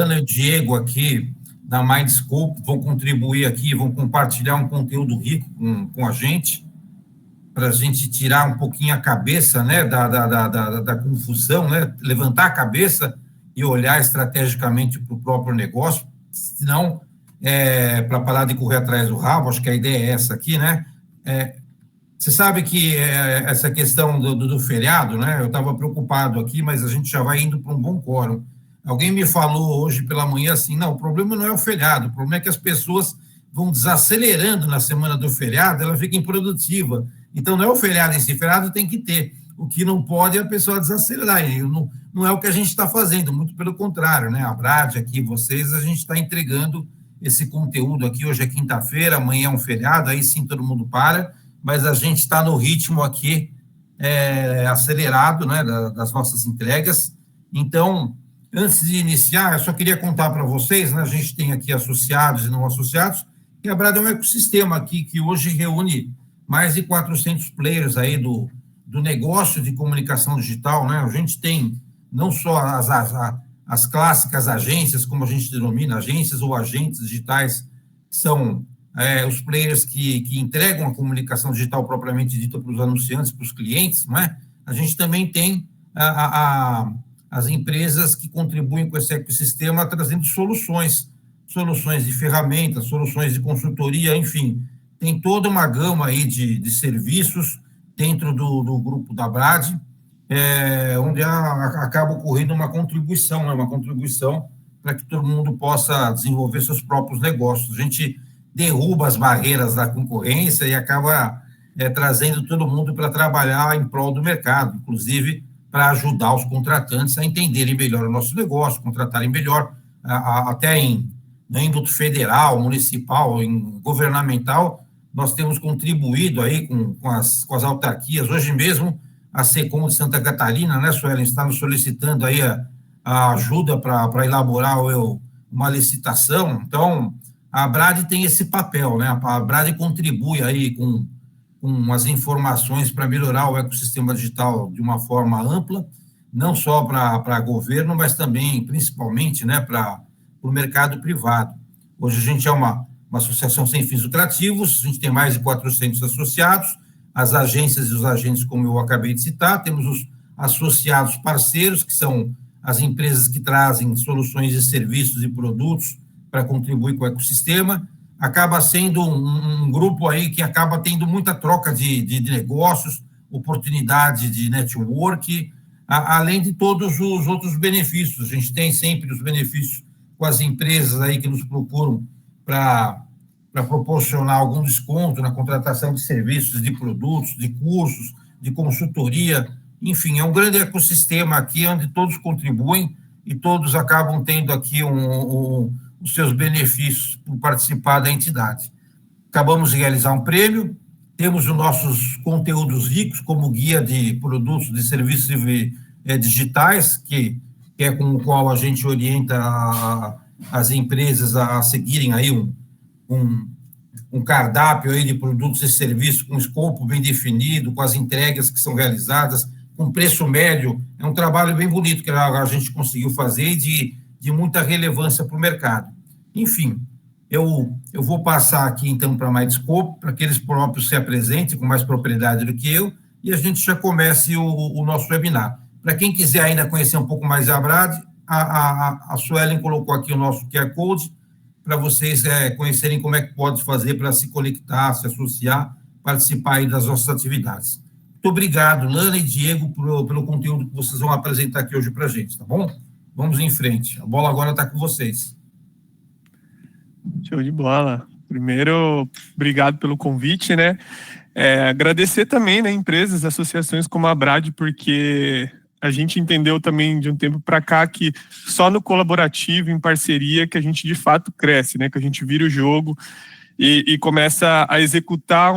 Ana e o Diego aqui da Mindscope vão contribuir aqui, vão compartilhar um conteúdo rico com a gente, para a gente tirar um pouquinho a cabeça, né, da confusão, né, levantar a cabeça e olhar estrategicamente para o próprio negócio, senão, para parar de correr atrás do rabo, acho que a ideia é essa aqui, né? Você sabe que essa questão do feriado, né? Eu estava preocupado aqui, mas a gente já vai indo para um bom quórum. Alguém me falou hoje pela manhã assim, não, o problema não é o feriado, o problema é que as pessoas vão desacelerando na semana do feriado, ela fica improdutiva. Então, não é o feriado em si, feriado tem que ter. O que não pode é a pessoa desacelerar. E não é o que a gente está fazendo, muito pelo contrário, né? A Brad aqui, vocês, a gente está entregando esse conteúdo aqui. Hoje é quinta-feira, amanhã é um feriado, aí sim todo mundo para, mas a gente está no ritmo aqui acelerado, né, das nossas entregas. Então, antes de iniciar, eu só queria contar para vocês, né, a gente tem aqui associados e não associados, e a Brad é um ecossistema aqui que hoje reúne mais de 400 players aí do negócio de comunicação digital, né? A gente tem não só as clássicas agências, como a gente denomina, agências ou agentes digitais, que são os players que entregam a comunicação digital propriamente dita para os anunciantes, para os clientes, não é? A gente também tem as empresas que contribuem com esse ecossistema trazendo soluções de ferramentas, soluções de consultoria, enfim, tem toda uma gama aí de serviços dentro do grupo da Brad, onde acaba ocorrendo uma contribuição, né, uma contribuição para que todo mundo possa desenvolver seus próprios negócios. A gente derruba as barreiras da concorrência e acaba trazendo todo mundo para trabalhar em prol do mercado, inclusive para ajudar os contratantes a entenderem melhor o nosso negócio, contratarem melhor, até no âmbito federal, municipal, governamental, nós temos contribuído aí com as autarquias. Hoje mesmo, a SECOM de Santa Catarina, né, Suelen, está nos solicitando aí a ajuda para elaborar uma licitação. Então, a Brad tem esse papel, né? A Brad contribui aí com as informações para melhorar o ecossistema digital de uma forma ampla, não só para governo, mas também, principalmente, né, para o mercado privado. Hoje a gente é uma associação sem fins lucrativos, a gente tem mais de 400 associados, as agências e os agentes, como eu acabei de citar, temos os associados parceiros, que são as empresas que trazem soluções de serviços e produtos para contribuir com o ecossistema, acaba sendo um grupo aí que acaba tendo muita troca de negócios, oportunidade de network, além de todos os outros benefícios. A gente tem sempre os benefícios com as empresas aí que nos procuram para proporcionar algum desconto na contratação de serviços, de produtos, de cursos, de consultoria, enfim, é um grande ecossistema aqui onde todos contribuem e todos acabam tendo aqui os seus benefícios por participar da entidade. Acabamos de realizar um prêmio, temos os nossos conteúdos ricos, como guia de produtos, de serviços digitais, que é com o qual a gente orienta as empresas a seguirem aí um cardápio aí de produtos e serviços com escopo bem definido, com as entregas que são realizadas, com preço médio. É um trabalho bem bonito que a gente conseguiu fazer e de muita relevância para o mercado. Enfim, eu vou passar aqui, então, para a Mindscope, para que eles próprios se apresentem com mais propriedade do que eu, e a gente já comece o nosso webinar. Para quem quiser ainda conhecer um pouco mais a Brad, a Suelen colocou aqui o nosso QR Code, para vocês conhecerem como é que pode fazer para se conectar, se associar, participar aí das nossas atividades. Muito obrigado, Lana e Diego, pelo conteúdo que vocês vão apresentar aqui hoje para a gente, tá bom? Vamos em frente. A bola agora está com vocês. Show de bola. Primeiro, obrigado pelo convite, né? Agradecer também, né, empresas, associações como a Brad, porque a gente entendeu também de um tempo para cá que só no colaborativo, em parceria, que a gente de fato cresce, né? Que a gente vira o jogo e começa a executar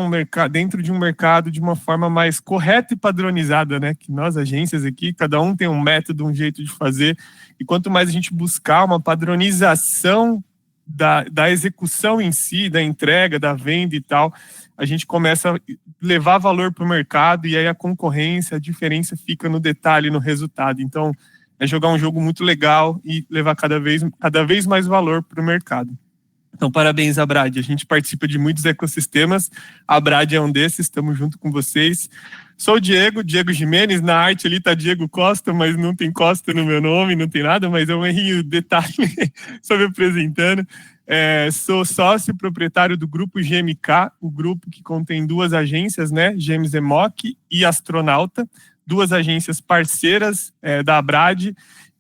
dentro de um mercado de uma forma mais correta e padronizada, né? Que nós, agências aqui, cada um tem um método, um jeito de fazer, e quanto mais a gente buscar uma padronização da execução em si, da entrega, da venda e tal, a gente começa a levar valor para o mercado, e aí a concorrência, a diferença fica no detalhe, no resultado. Então, é jogar um jogo muito legal e levar cada vez mais valor para o mercado. Então, parabéns, Abrad. A gente participa de muitos ecossistemas. A Abrad é um desses, estamos junto com vocês. Sou o Diego Jimenez. Na arte ali está Diego Costa, mas não tem Costa no meu nome, não tem nada, mas é um errinho, detalhe, só me apresentando. Sou sócio proprietário do grupo GMK, o grupo que contém 2 agências, né? Gêmeos Emoc e Astronauta, 2 agências parceiras da Abrad.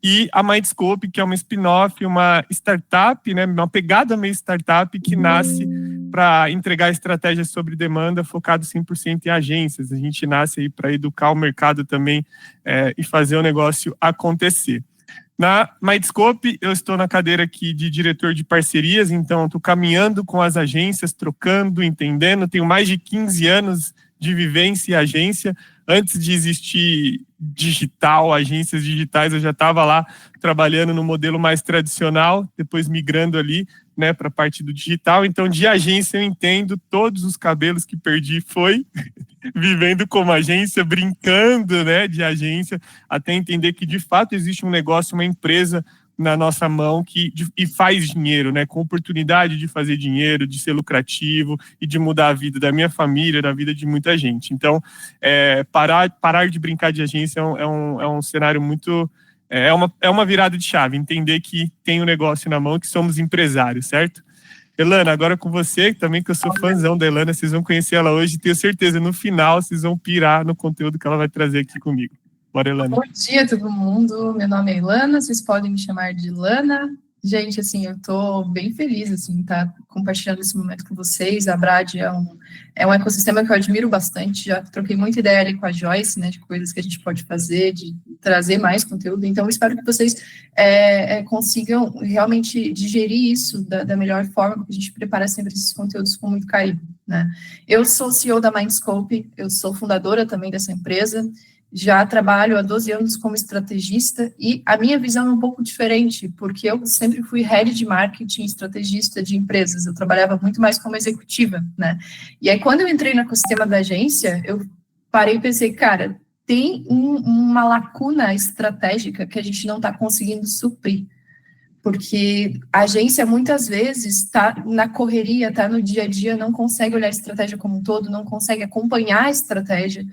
E a Mindscope, que é uma spin-off, uma startup, né, uma pegada meio startup que nasce para entregar estratégias sobre demanda focado 100% em agências. A gente nasce aí para educar o mercado também e fazer o negócio acontecer. Na Mindscope, eu estou na cadeira aqui de diretor de parcerias, então estou caminhando com as agências, trocando, entendendo. Tenho mais de 15 anos de vivência e agência. Antes de existir digital, agências digitais, eu já estava lá trabalhando no modelo mais tradicional, depois migrando ali, né, para a parte do digital. Então, de agência, eu entendo todos os cabelos que perdi foi vivendo como agência, brincando, né, de agência, até entender que, de fato, existe um negócio, uma empresa na nossa mão e faz dinheiro, né, com oportunidade de fazer dinheiro, de ser lucrativo e de mudar a vida da minha família, da vida de muita gente. Então, parar de brincar de agência é um cenário muito... É uma virada de chave, entender que tem um negócio na mão, que somos empresários, certo? Elana, agora com você, também que eu sou fãzão da Elana, vocês vão conhecer ela hoje, tenho certeza, no final vocês vão pirar no conteúdo que ela vai trazer aqui comigo. Bora, Elana. Bom dia, todo mundo. Meu nome é Ilana, vocês podem me chamar de Lana. Gente, assim, eu tô bem feliz, assim, tá compartilhando esse momento com vocês. A Abrad é um ecossistema que eu admiro bastante, já troquei muita ideia ali com a Joyce, né, de coisas que a gente pode fazer, de trazer mais conteúdo. Então, eu espero que vocês consigam realmente digerir isso da melhor forma, porque a gente prepara sempre esses conteúdos com muito carinho, né. Eu sou CEO da Mindscope, eu sou fundadora também dessa empresa, já trabalho há 12 anos como estrategista e a minha visão é um pouco diferente, porque eu sempre fui head de marketing, estrategista de empresas, eu trabalhava muito mais como executiva, né? E aí, quando eu entrei no ecossistema da agência, eu parei e pensei, cara, tem uma lacuna estratégica que a gente não está conseguindo suprir, porque a agência, muitas vezes, está na correria, está no dia a dia, não consegue olhar a estratégia como um todo, não consegue acompanhar a estratégia.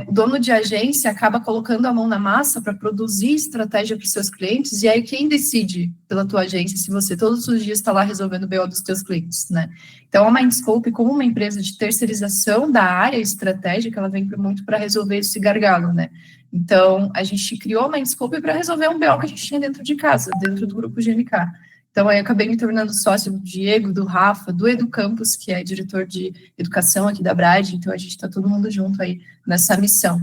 O dono de agência acaba colocando a mão na massa para produzir estratégia para os seus clientes, e aí quem decide pela tua agência se você todos os dias está lá resolvendo o BO dos teus clientes, né? Então, a Mindscope, como uma empresa de terceirização da área estratégica, ela vem muito para resolver esse gargalo, né? Então, a gente criou a Mindscope para resolver um BO que a gente tinha dentro de casa, dentro do grupo GMK. Então, aí eu acabei me tornando sócio do Diego, do Rafa, do Edu Campos, que é diretor de educação aqui da Abrad, então a gente está todo mundo junto aí nessa missão.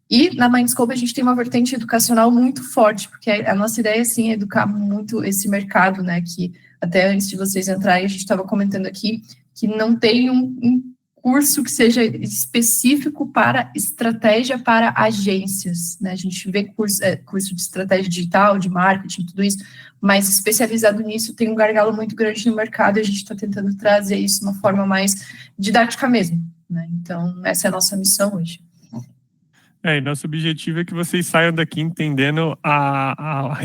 E na Mindscope a gente tem uma vertente educacional muito forte, porque a nossa ideia, assim, é educar muito esse mercado, né, que até antes de vocês entrarem, a gente estava comentando aqui, que não tem um curso que seja específico para estratégia para agências, né? A gente vê curso de estratégia digital, de marketing, tudo isso, mas especializado nisso tem um gargalo muito grande no mercado e a gente está tentando trazer isso de uma forma mais didática mesmo, né? Então, essa é a nossa missão hoje. E nosso objetivo é que vocês saiam daqui entendendo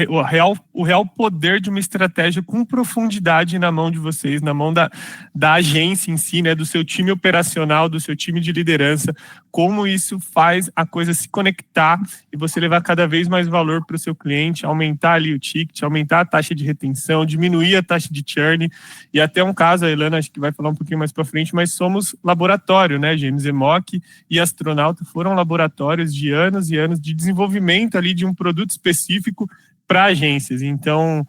o real poder de uma estratégia com profundidade na mão de vocês, na mão da agência em si, né, do seu time operacional, do seu time de liderança, como isso faz a coisa se conectar e você levar cada vez mais valor para o seu cliente, aumentar ali o ticket, aumentar a taxa de retenção, diminuir a taxa de churn, e até um caso, a Elana acho que vai falar um pouquinho mais para frente, mas somos laboratório, né, Gêmeos Emoc e Astronauta foram laboratórios de anos e anos de desenvolvimento ali de um produto específico para agências. Então,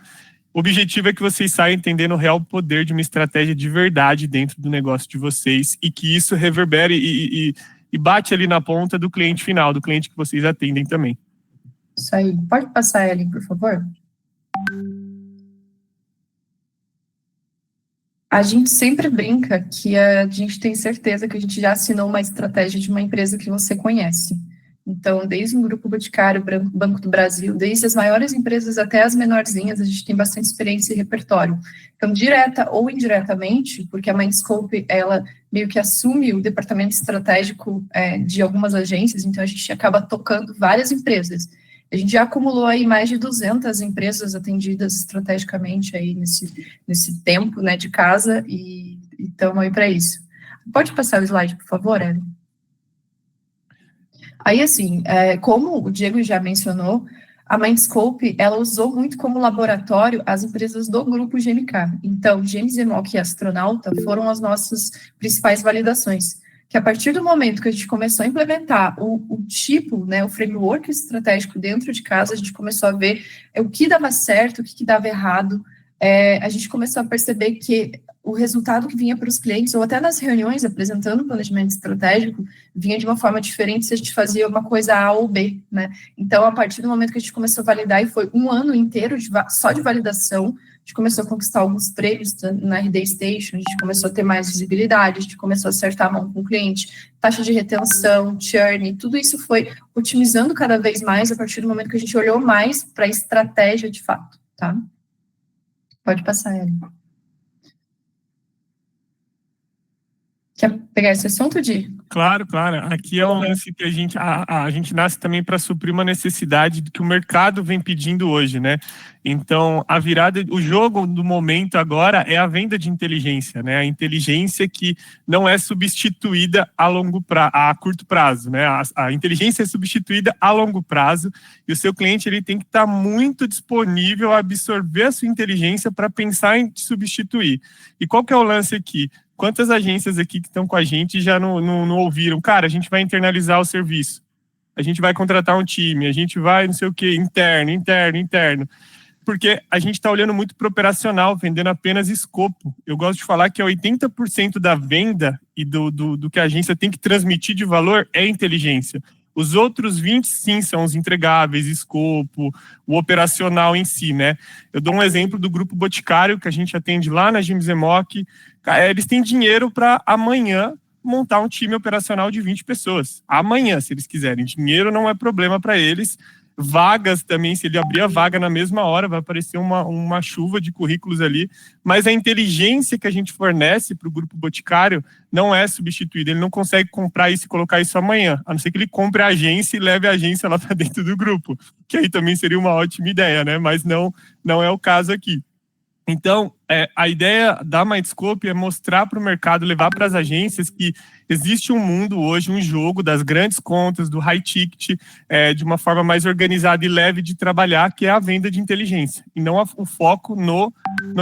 o objetivo é que vocês saiam entendendo o real poder de uma estratégia de verdade dentro do negócio de vocês e que isso reverbere e bate ali na ponta do cliente final, do cliente que vocês atendem também. Isso aí. Pode passar, Ellen, por favor? A gente sempre brinca que a gente tem certeza que a gente já assinou uma estratégia de uma empresa que você conhece. Então, desde o Grupo Boticário, Banco do Brasil, desde as maiores empresas até as menorzinhas, a gente tem bastante experiência e repertório. Então, direta ou indiretamente, porque a Mindscope, ela meio que assume o departamento estratégico de algumas agências, então a gente acaba tocando várias empresas. A gente já acumulou aí mais de 200 empresas atendidas estrategicamente aí nesse tempo, né, de casa, e estamos aí para isso. Pode passar o slide, por favor, Ellen? Aí, assim, como o Diego já mencionou, a Mindscope, ela usou muito como laboratório as empresas do grupo GMK. Então, GMZMOC e Astronauta foram as nossas principais validações, que a partir do momento que a gente começou a implementar o tipo, né, o framework estratégico dentro de casa, a gente começou a ver o que dava certo, o que dava errado, a gente começou a perceber que o resultado que vinha para os clientes, ou até nas reuniões apresentando o planejamento estratégico, vinha de uma forma diferente se a gente fazia uma coisa A ou B, né? Então, a partir do momento que a gente começou a validar, e foi um ano inteiro só de validação, a gente começou a conquistar alguns prêmios na RD Station, a gente começou a ter mais visibilidade, a gente começou a acertar a mão com o cliente, taxa de retenção, churn, tudo isso foi otimizando cada vez mais a partir do momento que a gente olhou mais para a estratégia de fato, tá? Pode passar, Ellen. Quer pegar esse assunto, Di? Claro. Aqui é um lance que a gente nasce também para suprir uma necessidade que o mercado vem pedindo hoje, né? Então, o jogo do momento agora é a venda de inteligência, né? A inteligência que não é substituída a curto prazo, né? A inteligência é substituída a longo prazo e o seu cliente ele tem que estar muito disponível a absorver a sua inteligência para pensar em te substituir. E qual que é o lance aqui? Quantas agências aqui que estão com a gente já não ouviram? Cara, a gente vai internalizar o serviço. A gente vai contratar um time. A gente vai não sei o quê, interno. Porque a gente está olhando muito para o operacional, vendendo apenas escopo. Eu gosto de falar que 80% da venda e do que a agência tem que transmitir de valor é inteligência. Os outros 20, sim, são os entregáveis, escopo, o operacional em si, né? Eu dou um exemplo do Grupo Boticário, que a gente atende lá na GMZMOC. Eles têm dinheiro para amanhã montar um time operacional de 20 pessoas. Amanhã, se eles quiserem. Dinheiro não é problema para eles. Vagas também, se ele abrir a vaga na mesma hora, vai aparecer uma chuva de currículos ali, mas a inteligência que a gente fornece para o Grupo Boticário não é substituída, ele não consegue comprar isso e colocar isso amanhã, a não ser que ele compre a agência e leve a agência lá para dentro do grupo, que aí também seria uma ótima ideia, né? Mas não é o caso aqui. Então, a ideia da Mindscope é mostrar para o mercado, levar para as agências que existe um mundo hoje, um jogo das grandes contas, do high ticket, de uma forma mais organizada e leve de trabalhar, que é a venda de inteligência. E não o foco no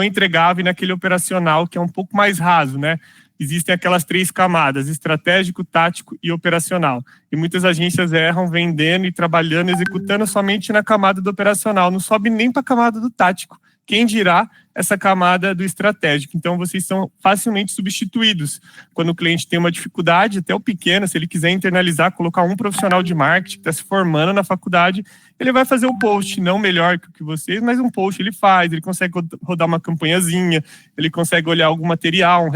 entregável e naquele operacional, que é um pouco mais raso, né? Existem aquelas 3 camadas, estratégico, tático e operacional. E muitas agências erram vendendo e trabalhando, executando somente na camada do operacional, não sobe nem para a camada do tático. Quem dirá essa camada do estratégico? Então, vocês são facilmente substituídos. Quando o cliente tem uma dificuldade, até o pequeno, se ele quiser internalizar, colocar um profissional de marketing que está se formando na faculdade, ele vai fazer um post, não melhor que o que vocês, mas um post ele faz, ele consegue rodar uma campanhazinha, ele consegue olhar algum material,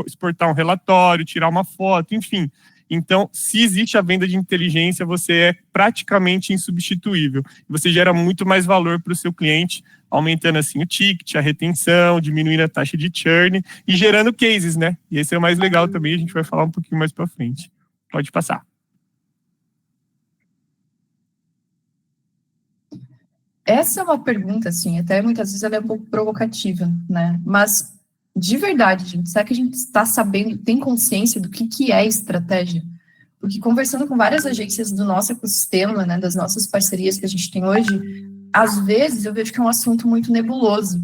exportar um relatório, tirar uma foto, enfim. Então, se existe a venda de inteligência, você é praticamente insubstituível. Você gera muito mais valor para o seu cliente, aumentando assim o ticket, a retenção, diminuindo a taxa de churn e gerando cases, né? E esse é o mais legal também, a gente vai falar um pouquinho mais para frente. Pode passar. Essa é uma pergunta, assim, até muitas vezes ela é um pouco provocativa, né? Mas, de verdade, gente, será que a gente está sabendo, tem consciência do que é estratégia? Porque conversando com várias agências do nosso ecossistema, né, das nossas parcerias que a gente tem hoje, às vezes eu vejo que é um assunto muito nebuloso.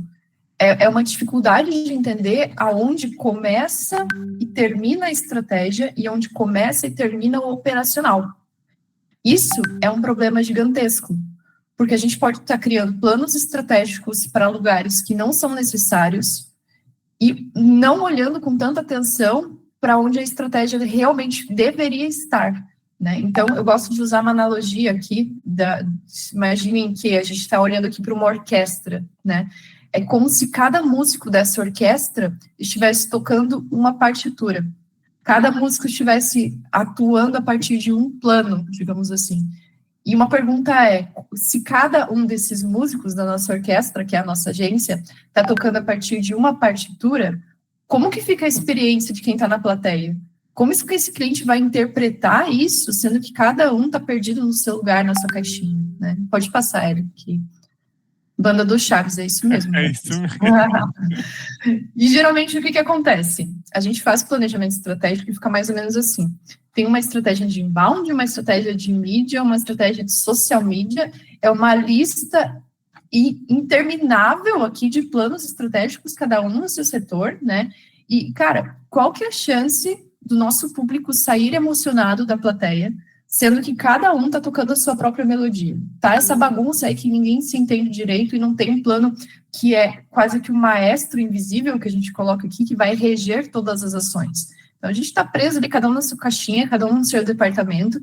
É uma dificuldade de entender aonde começa e termina a estratégia e onde começa e termina o operacional. Isso é um problema gigantesco, porque a gente pode estar criando planos estratégicos para lugares que não são necessários e não olhando com tanta atenção para onde a estratégia realmente deveria estar, né? Então, eu gosto de usar uma analogia aqui, imaginem que a gente está olhando aqui para uma orquestra, né? É como se cada músico dessa orquestra estivesse tocando uma partitura. Cada músico estivesse atuando a partir de um plano, digamos assim. E uma pergunta é, se cada um desses músicos da nossa orquestra, que é a nossa agência, está tocando a partir de uma partitura, como que fica a experiência de quem está na plateia? Como que esse cliente vai interpretar isso, sendo que cada um está perdido no seu lugar, na sua caixinha? né? Pode passar, Eric, que banda do Chaves, é isso mesmo. É isso mesmo. E geralmente o que acontece? A gente faz planejamento estratégico e fica mais ou menos assim. Tem uma estratégia de inbound, uma estratégia de mídia, uma estratégia de social media, é uma lista interminável aqui de planos estratégicos, cada um no seu setor, né? E, cara, qual que é a chance do nosso público sair emocionado da plateia, sendo que cada um tá tocando a sua própria melodia? Tá essa bagunça aí que ninguém se entende direito e não tem um plano que é quase que um maestro invisível que a gente coloca aqui, que vai reger todas as ações. Então, a gente está preso ali, cada um na sua caixinha, cada um no seu departamento,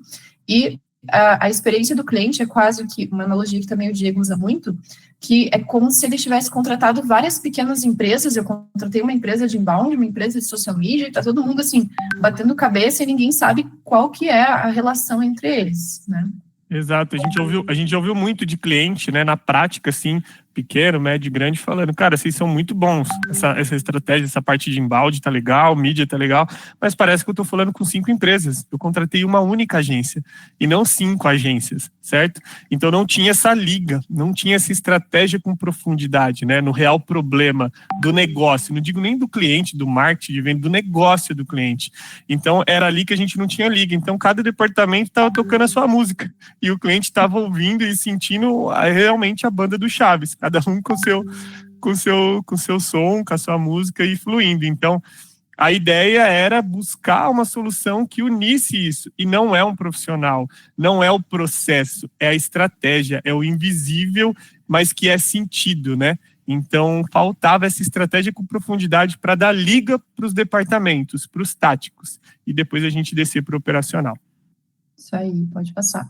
e a experiência do cliente é quase que, uma analogia que também o Diego usa muito, que é como se ele tivesse contratado várias pequenas empresas. Eu contratei uma empresa de inbound, uma empresa de social media, e tá todo mundo, assim, batendo cabeça e ninguém sabe qual que é a relação entre eles, né? Exato, a gente ouviu muito de cliente, né, na prática, assim, pequeno, médio, grande, falando, cara, vocês são muito bons, essa estratégia, essa parte de embalde tá legal, mídia tá legal, mas parece que eu tô falando com 5 empresas, eu contratei uma única agência, e não 5 agências, certo? Então não tinha essa liga, não tinha essa estratégia com profundidade, né, no real problema do negócio, não digo nem do cliente, do marketing, vem do negócio do cliente. Então era ali que a gente não tinha liga, então cada departamento estava tocando a sua música, e o cliente estava ouvindo e sentindo realmente a banda do Chaves, cada um com seu som, com a sua música e fluindo. Então, a ideia era buscar uma solução que unisse isso, e não é um profissional, não é o processo, é a estratégia, é o invisível, mas que é sentido, né? Então, faltava essa estratégia com profundidade para dar liga para os departamentos, para os táticos, e depois a gente descer para o operacional. Isso aí, pode passar.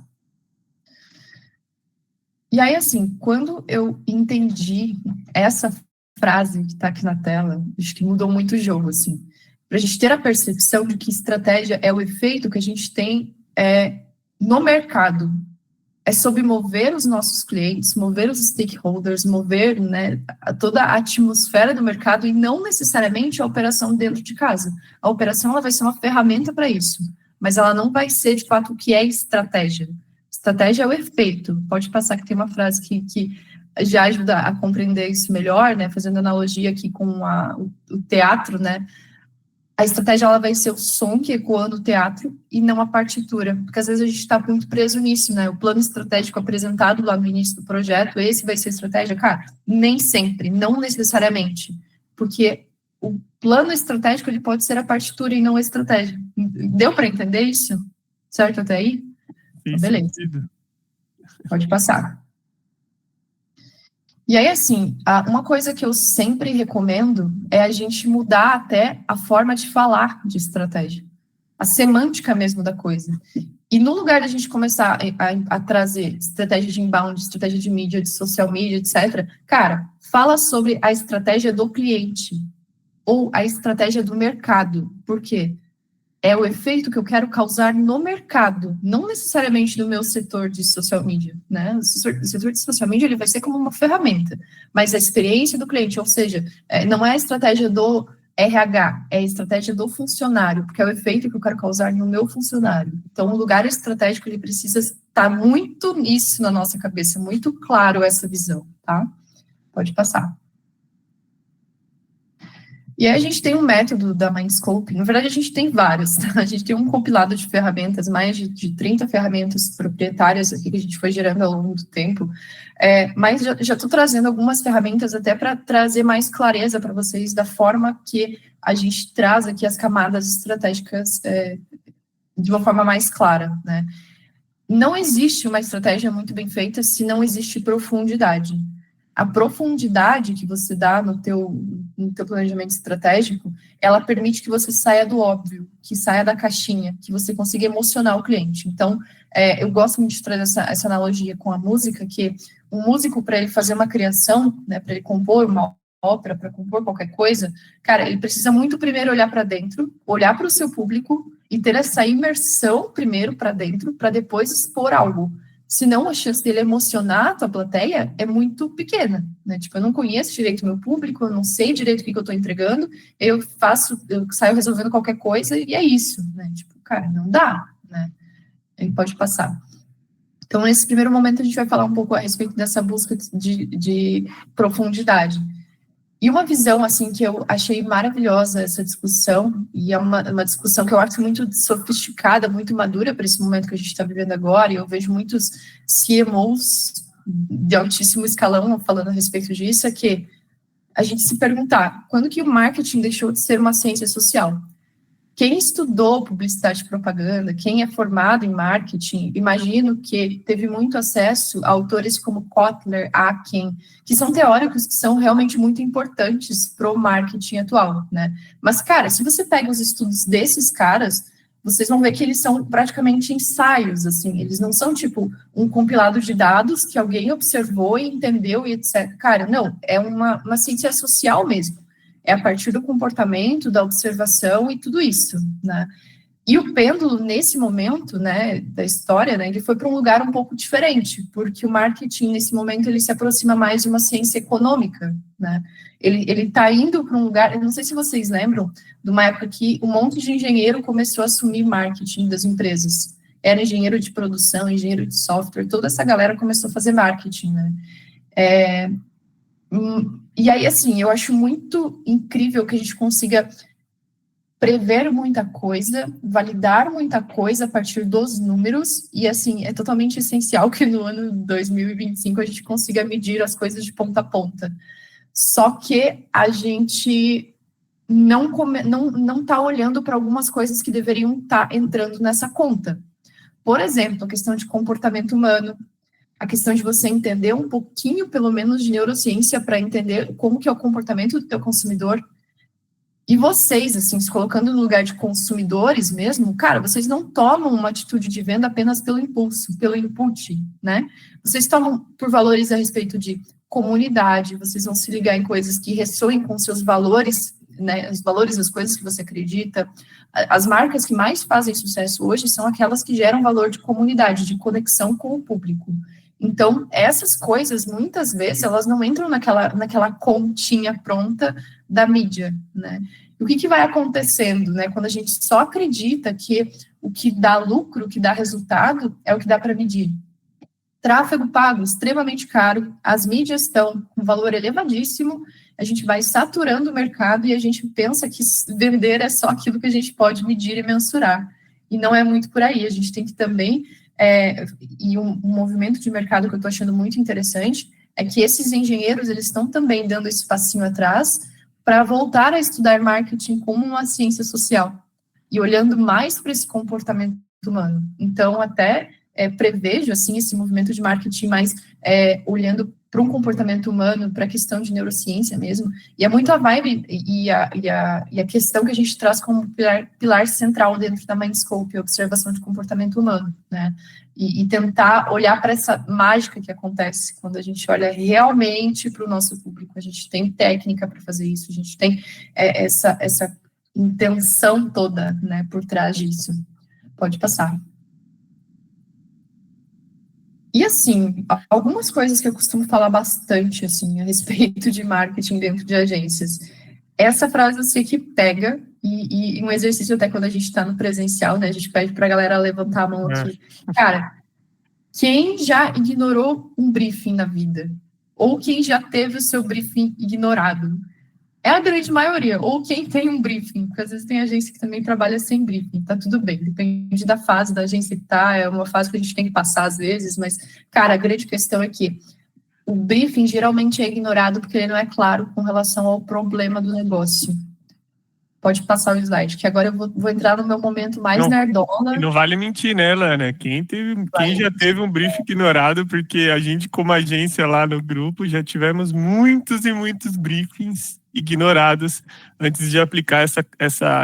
E aí, assim, quando eu entendi essa frase que está aqui na tela, acho que mudou muito o jogo, assim, para a gente ter a percepção de que estratégia é o efeito que a gente tem no mercado, é sobre mover os nossos clientes, mover os stakeholders, mover, né, toda a atmosfera do mercado, e não necessariamente a operação dentro de casa. A operação, ela vai ser uma ferramenta para isso, mas ela não vai ser, de fato, o que é estratégia. Estratégia é o efeito. Pode passar, que tem uma frase que já ajuda a compreender isso melhor, né? Fazendo analogia aqui com o teatro, né? A estratégia, ela vai ser o som que ecoando o teatro e não a partitura, porque às vezes a gente está muito preso nisso, né? O plano estratégico apresentado lá no início do projeto, esse vai ser a estratégia? Cara, nem sempre, não necessariamente, porque o plano estratégico, ele pode ser a partitura e não a estratégia. Deu para entender isso? Certo até aí? Então, beleza. Pode passar. E aí, assim, uma coisa que eu sempre recomendo é a gente mudar até a forma de falar de estratégia. A semântica mesmo da coisa. E no lugar de a gente começar a trazer estratégia de inbound, estratégia de mídia, de social media, etc., cara, fala sobre a estratégia do cliente ou a estratégia do mercado. Por quê? É o efeito que eu quero causar no mercado, não necessariamente no meu setor de social media, né? O setor de social media, ele vai ser como uma ferramenta, mas a experiência do cliente, ou seja, não é a estratégia do RH, é a estratégia do funcionário, porque é o efeito que eu quero causar no meu funcionário. Então, o lugar estratégico, ele precisa estar muito nisso na nossa cabeça, muito claro essa visão, tá? Pode passar. E aí a gente tem um método da Mindscope, na verdade a gente tem vários, tá? A gente tem um compilado de ferramentas, mais de 30 ferramentas proprietárias aqui que a gente foi gerando ao longo do tempo, mas já estou trazendo algumas ferramentas até para trazer mais clareza para vocês da forma que a gente traz aqui as camadas estratégicas de uma forma mais clara, né? Não existe uma estratégia muito bem feita se não existe profundidade. A profundidade que você dá no teu planejamento estratégico, ela permite que você saia do óbvio, que saia da caixinha, que você consiga emocionar o cliente. Então, eu gosto muito de trazer essa analogia com a música, que um músico, para ele fazer uma criação, né, para ele compor uma ópera, para compor qualquer coisa, cara, ele precisa muito primeiro olhar para dentro, olhar para o seu público e ter essa imersão primeiro para dentro, para depois expor algo. Senão a chance dele emocionar a tua plateia é muito pequena, né? Tipo, eu não conheço direito o meu público, eu não sei direito o que eu estou entregando, eu saio resolvendo qualquer coisa e é isso, né? Tipo, cara, não dá, né? Ele pode passar. Então, nesse primeiro momento, a gente vai falar um pouco a respeito dessa busca de profundidade. E uma visão, assim, que eu achei maravilhosa essa discussão, e é uma discussão que eu acho muito sofisticada, muito madura para esse momento que a gente está vivendo agora, e eu vejo muitos CMOs de altíssimo escalão falando a respeito disso, é que a gente se perguntar, quando que o marketing deixou de ser uma ciência social? Quem estudou publicidade e propaganda, quem é formado em marketing, imagino que teve muito acesso a autores como Kotler, Akin, que são teóricos que são realmente muito importantes para o marketing atual, né? Mas, cara, se você pega os estudos desses caras, vocês vão ver que eles são praticamente ensaios, assim, eles não são, tipo, um compilado de dados que alguém observou e entendeu e etc. Cara, não, é uma ciência social mesmo. É a partir do comportamento, da observação e tudo isso, né? E o pêndulo, nesse momento, né, da história, né, ele foi para um lugar um pouco diferente, porque o marketing, nesse momento, ele se aproxima mais de uma ciência econômica, né? Ele está indo para um lugar, eu não sei se vocês lembram, de uma época que um monte de engenheiro começou a assumir marketing das empresas. Era engenheiro de produção, engenheiro de software, toda essa galera começou a fazer marketing, né? E aí, assim, eu acho muito incrível que a gente consiga prever muita coisa, validar muita coisa a partir dos números, e, assim, é totalmente essencial que no ano 2025 a gente consiga medir as coisas de ponta a ponta. Só que a gente não está olhando para algumas coisas que deveriam estar entrando nessa conta. Por exemplo, a questão de comportamento humano, a questão de você entender um pouquinho, pelo menos, de neurociência para entender como que é o comportamento do teu consumidor. E vocês, assim, se colocando no lugar de consumidores mesmo, cara, vocês não tomam uma atitude de venda apenas pelo impulso, pelo input, né? Vocês tomam por valores a respeito de comunidade, vocês vão se ligar em coisas que ressoem com seus valores, né? Os valores das coisas que você acredita. As marcas que mais fazem sucesso hoje são aquelas que geram valor de comunidade, de conexão com o público. Então, essas coisas, muitas vezes, elas não entram naquela continha pronta da mídia, né? E o que vai acontecendo, né? Quando a gente só acredita que o que dá lucro, o que dá resultado, é o que dá para medir. Tráfego pago, extremamente caro, as mídias estão com valor elevadíssimo, a gente vai saturando o mercado e a gente pensa que vender é só aquilo que a gente pode medir e mensurar. E não é muito por aí, a gente tem que também... e um movimento de mercado que eu estou achando muito interessante é que esses engenheiros, eles estão também dando esse passinho atrás para voltar a estudar marketing como uma ciência social e olhando mais para esse comportamento humano. Então, até prevejo, assim, esse movimento de marketing mais olhando para um comportamento humano, para a questão de neurociência mesmo, e é muito a vibe e a questão que a gente traz como pilar central dentro da Mindscope, a observação de comportamento humano, né, e tentar olhar para essa mágica que acontece quando a gente olha realmente para o nosso público. A gente tem técnica para fazer isso, a gente tem essa intenção toda, né, por trás disso. Pode passar. E, assim, algumas coisas que eu costumo falar bastante, assim, a respeito de marketing dentro de agências. Essa frase eu sei que pega, e um exercício até quando a gente está no presencial, né, a gente pede para a galera levantar a mão aqui. Cara, quem já ignorou um briefing na vida? Ou quem já teve o seu briefing ignorado? É a grande maioria, ou quem tem um briefing, porque às vezes tem agência que também trabalha sem briefing, tá tudo bem, depende da fase da agência que tá, é uma fase que a gente tem que passar às vezes, mas, cara, a grande questão é que o briefing geralmente é ignorado porque ele não é claro com relação ao problema do negócio. Pode passar o slide, que agora eu vou entrar no meu momento mais nerdola. Não vale mentir, né, Lana? Quem já teve um briefing ignorado, porque a gente, como agência lá no grupo, já tivemos muitos e muitos briefings ignorados antes de aplicar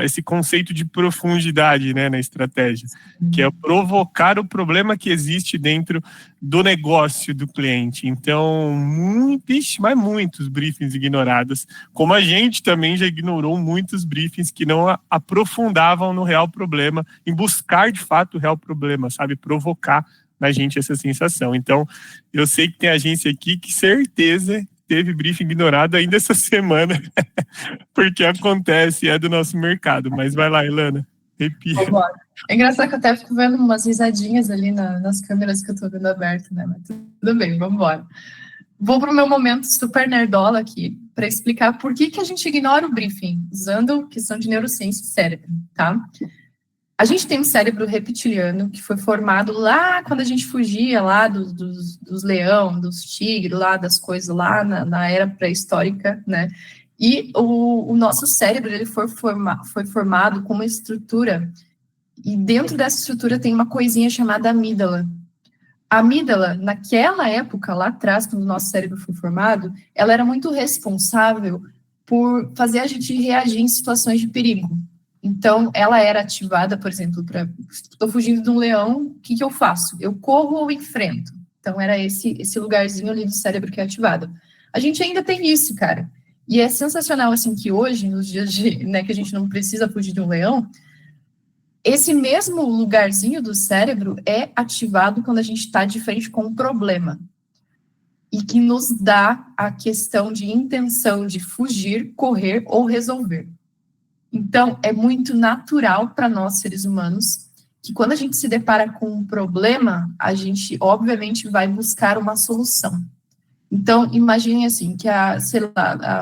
esse conceito de profundidade, né, na estratégia, que é provocar o problema que existe dentro do negócio do cliente. Então, muitos briefings ignorados, como a gente também já ignorou muitos briefings que não aprofundavam no real problema, em buscar de fato o real problema, sabe, provocar na gente essa sensação. Então, eu sei que tem agência aqui que certeza teve briefing ignorado ainda essa semana, porque acontece, é do nosso mercado. Mas vai lá, Ilana. Arrepia. Vambora. É engraçado que eu até fico vendo umas risadinhas ali nas câmeras que eu tô vendo aberto, né? Mas tudo bem, vamos embora. Vou para o meu momento super nerdola aqui, para explicar por que a gente ignora o briefing, usando questão de neurociência e cérebro, tá? A gente tem um cérebro reptiliano que foi formado lá quando a gente fugia lá dos leão, dos tigres, lá das coisas lá na era pré-histórica, né? E o nosso cérebro ele foi formado com uma estrutura, e dentro dessa estrutura tem uma coisinha chamada amígdala. A amígdala, naquela época, lá atrás, quando o nosso cérebro foi formado, ela era muito responsável por fazer a gente reagir em situações de perigo. Então, ela era ativada, por exemplo, estou fugindo de um leão, o que eu faço? Eu corro ou enfrento? Então, era esse lugarzinho ali do cérebro que é ativado. A gente ainda tem isso, cara. E é sensacional, assim, que hoje, nos dias né, que a gente não precisa fugir de um leão, esse mesmo lugarzinho do cérebro é ativado quando a gente está de frente com um problema e que nos dá a questão de intenção de fugir, correr ou resolver. Então, é muito natural para nós, seres humanos, que quando a gente se depara com um problema, a gente, obviamente, vai buscar uma solução. Então, imagine assim, que a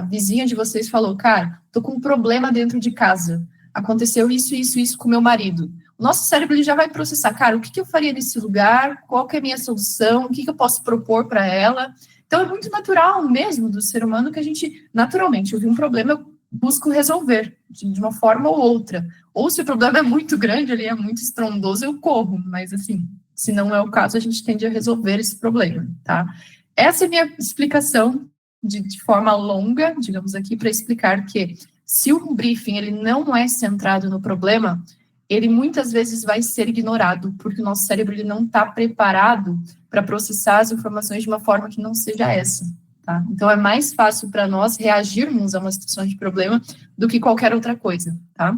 vizinha de vocês falou, cara, tô com um problema dentro de casa. Aconteceu isso com meu marido. O nosso cérebro ele já vai processar, cara, o que eu faria nesse lugar? Qual que é a minha solução? O que eu posso propor para ela? Então, é muito natural mesmo do ser humano que a gente, naturalmente, eu vi um problema, eu busco resolver de uma forma ou outra. Ou se o problema é muito grande, ele é muito estrondoso, eu corro. Mas, assim, se não é o caso, a gente tende a resolver esse problema, tá? Essa é a minha explicação de forma longa, digamos aqui, para explicar que se o briefing ele não é centrado no problema, ele muitas vezes vai ser ignorado, porque o nosso cérebro ele não está preparado para processar as informações de uma forma que não seja essa. Tá? Então, é mais fácil para nós reagirmos a uma situação de problema do que qualquer outra coisa. Tá?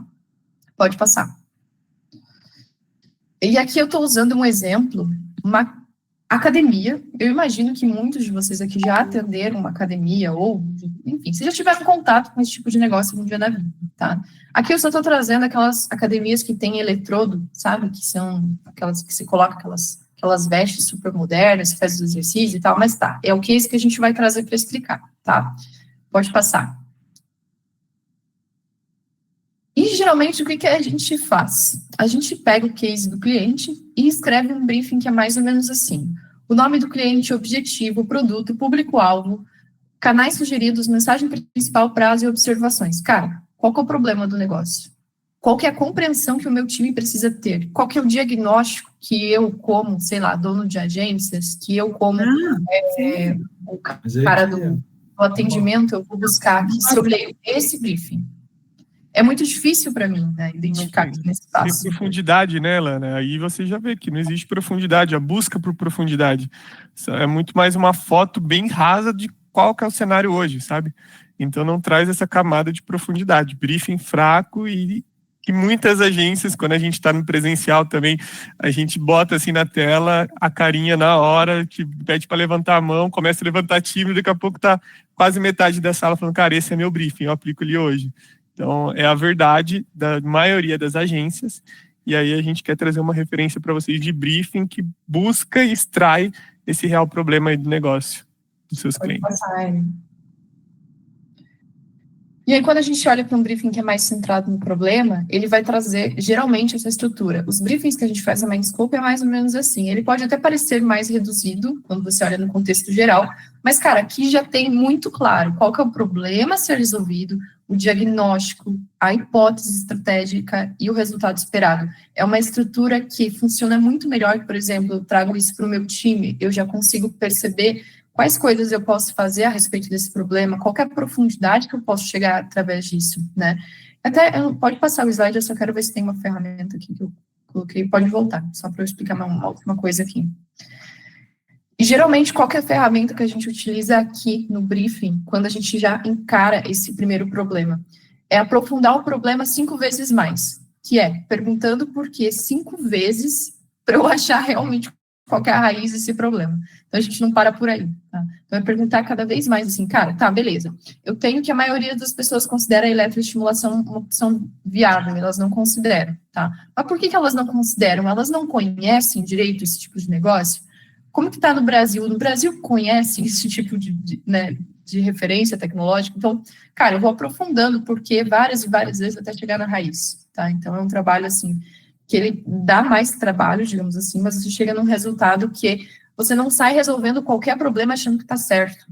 Pode passar. E aqui eu estou usando um exemplo, uma academia. Eu imagino que muitos de vocês aqui já atenderam uma academia ou, enfim, vocês já tiveram contato com esse tipo de negócio algum dia na vida, tá? Aqui eu só estou trazendo aquelas academias que tem eletrodo, sabe? Que são aquelas que você coloca aquelas vestes super modernas, faz os exercícios e tal, mas tá, é o case que a gente vai trazer para explicar, tá? Pode passar. E, geralmente, o que a gente faz? A gente pega o case do cliente e escreve um briefing que é mais ou menos assim. O nome do cliente, objetivo, produto, público-alvo, canais sugeridos, mensagem principal, prazo e observações. Cara, qual que é o problema do negócio? Qual que é a compreensão que o meu time precisa ter? Qual que é o diagnóstico que eu, como, sei lá, dono de agências, que eu, como o cara do atendimento, eu vou buscar aqui, se eu leio esse briefing. É muito difícil para mim, né, identificar aqui nesse espaço. Tem profundidade, né, Lana? Aí você já vê que não existe profundidade, a busca por profundidade. É muito mais uma foto bem rasa de qual que é o cenário hoje, sabe? Então não traz essa camada de profundidade. Briefing fraco e que muitas agências, quando a gente está no presencial também, a gente bota assim na tela a carinha na hora, que pede para levantar a mão, começa a levantar tímido, daqui a pouco tá quase metade da sala falando, cara, esse é meu briefing, eu aplico ele hoje. Então, é a verdade da maioria das agências, e aí a gente quer trazer uma referência para vocês de briefing que busca e extrai esse real problema aí do negócio dos seus clientes. E aí, quando a gente olha para um briefing que é mais centrado no problema, ele vai trazer, geralmente, essa estrutura. Os briefings que a gente faz na Mindscope é mais ou menos assim. Ele pode até parecer mais reduzido, quando você olha no contexto geral, mas, cara, aqui já tem muito claro qual que é o problema a ser resolvido, o diagnóstico, a hipótese estratégica e o resultado esperado. É uma estrutura que funciona muito melhor que, por exemplo, eu trago isso para o meu time, eu já consigo perceber quais coisas eu posso fazer a respeito desse problema, qual é a profundidade que eu posso chegar através disso, né? Até, pode passar o slide, eu só quero ver se tem uma ferramenta aqui que eu coloquei, pode voltar, só para eu explicar uma última coisa aqui. E, geralmente, qual que é a ferramenta que a gente utiliza aqui no briefing, quando a gente já encara esse primeiro problema? É aprofundar o problema 5 vezes mais, que é perguntando por que 5 vezes para eu achar realmente qual que é a raiz desse problema. Então, a gente não para por aí, tá? Então, é perguntar cada vez mais assim, cara, tá, beleza. Eu tenho que a maioria das pessoas considera a eletroestimulação uma opção viável, elas não consideram, tá? Mas por que elas não consideram? Elas não conhecem direito esse tipo de negócio? Como que está no Brasil? No Brasil conhece esse tipo né, de referência tecnológica? Então, cara, eu vou aprofundando, porque várias e várias vezes até chegar na raiz, tá? Então, é um trabalho, assim, que ele dá mais trabalho, digamos assim, mas você chega num resultado que você não sai resolvendo qualquer problema achando que está certo.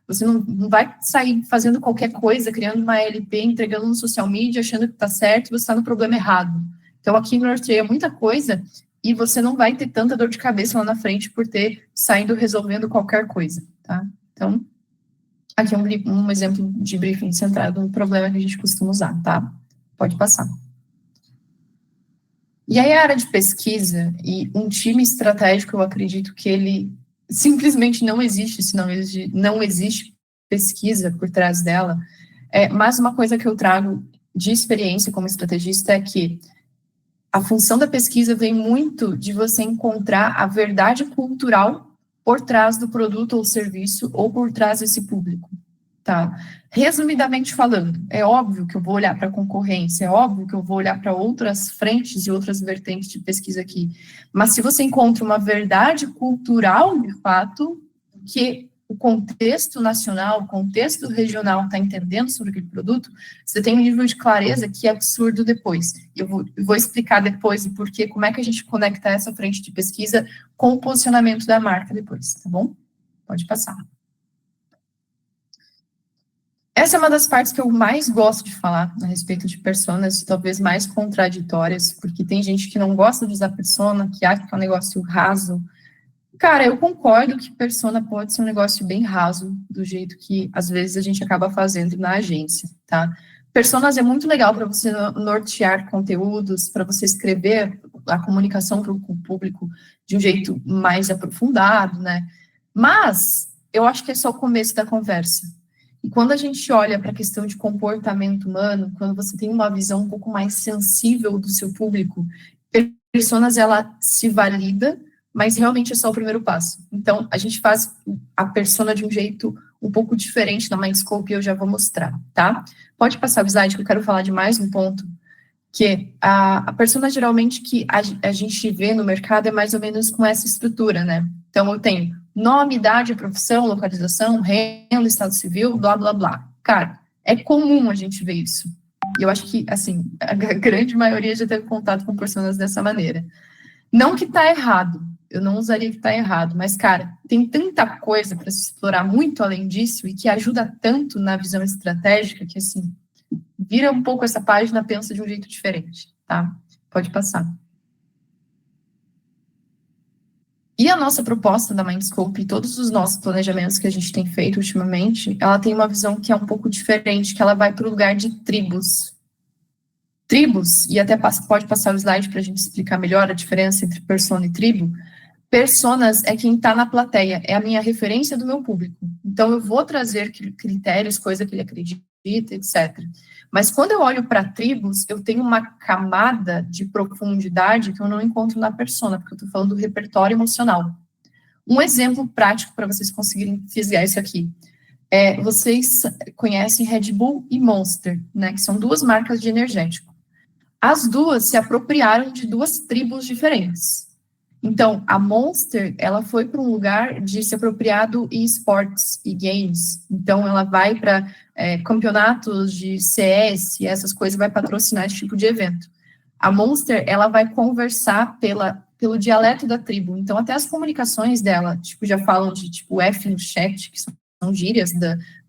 Você não vai sair fazendo qualquer coisa, criando uma LP, entregando no social media, achando que está certo e você está no problema errado. Então, aqui norteia muita coisa e você não vai ter tanta dor de cabeça lá na frente por ter saindo resolvendo qualquer coisa, tá? Então, aqui é um exemplo de briefing centrado no problema que a gente costuma usar, tá? Pode passar. E aí a área de pesquisa e um time estratégico, eu acredito que ele simplesmente não existe, se não existe pesquisa por trás dela. Mas uma coisa que eu trago de experiência como estrategista é que a função da pesquisa vem muito de você encontrar a verdade cultural por trás do produto ou serviço ou por trás desse público. Tá? Resumidamente falando, é óbvio que eu vou olhar para a concorrência, é óbvio que eu vou olhar para outras frentes e outras vertentes de pesquisa aqui, mas se você encontra uma verdade cultural, de fato, que o contexto nacional, o contexto regional está entendendo sobre aquele produto, você tem um nível de clareza que é absurdo depois. Eu vou explicar depois o porquê, como é que a gente conecta essa frente de pesquisa com o posicionamento da marca depois, tá bom? Pode passar. Essa é uma das partes que eu mais gosto de falar a respeito de personas, talvez mais contraditórias, porque tem gente que não gosta de usar persona, que acha que é um negócio raso. Cara, eu concordo que persona pode ser um negócio bem raso, do jeito que, às vezes, a gente acaba fazendo na agência, tá? Personas é muito legal para você nortear conteúdos, para você escrever a comunicação com o público de um jeito mais aprofundado, né? Mas eu acho que é só o começo da conversa. E quando a gente olha para a questão de comportamento humano, quando você tem uma visão um pouco mais sensível do seu público, personas, ela se valida, mas realmente é só o primeiro passo. Então, a gente faz a persona de um jeito um pouco diferente na Mindscope e eu já vou mostrar, tá? Pode passar o slide que eu quero falar de mais um ponto, que a persona geralmente que a gente vê no mercado é mais ou menos com essa estrutura, né? Então, eu tenho nome, idade, profissão, localização, renda, estado civil, blá, blá, blá. Cara, é comum a gente ver isso. E eu acho que, assim, a grande maioria já teve contato com personas dessa maneira. Não que tá errado, eu não usaria que tá errado, mas, cara, tem tanta coisa para se explorar muito além disso e que ajuda tanto na visão estratégica que, assim, vira um pouco essa página, pensa de um jeito diferente, tá? Pode passar. E a nossa proposta da Mindscope e todos os nossos planejamentos que a gente tem feito ultimamente, ela tem uma visão que é um pouco diferente, que ela vai para o lugar de tribos. Tribos, e até pode passar o slide para a gente explicar melhor a diferença entre persona e tribo. Personas é quem está na plateia, é a minha referência do meu público. Então, eu vou trazer critérios, coisa que ele acredita, etc. Mas quando eu olho para tribos, eu tenho uma camada de profundidade que eu não encontro na persona, porque eu estou falando do repertório emocional. Um exemplo prático para vocês conseguirem fisgar isso aqui. Vocês conhecem Red Bull e Monster, né, que são duas marcas de energético. As duas se apropriaram de duas tribos diferentes. Então, a Monster, ela foi para um lugar de se apropriar do esportes e games. Então, ela vai para campeonatos de CS, essas coisas, vai patrocinar esse tipo de evento. A Monster, ela vai conversar pelo dialeto da tribo. Então, até as comunicações dela, tipo, já falam de, tipo, F no chat, que são gírias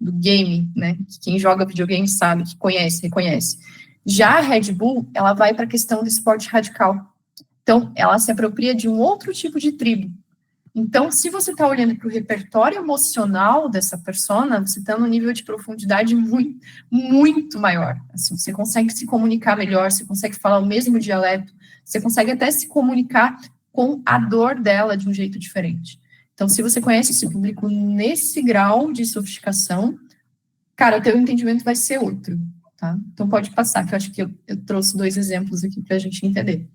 do game, né? Que quem joga videogame sabe, que conhece, reconhece. Já a Red Bull, ela vai para a questão do esporte radical. Então, ela se apropria de um outro tipo de tribo. Então, se você está olhando para o repertório emocional dessa persona, você está num nível de profundidade muito, muito maior. Assim, você consegue se comunicar melhor, você consegue falar o mesmo dialeto, você consegue até se comunicar com a dor dela de um jeito diferente. Então, se você conhece esse público nesse grau de sofisticação, cara, o teu entendimento vai ser outro, tá? Então, pode passar, que eu acho que eu trouxe 2 exemplos aqui para a gente entender.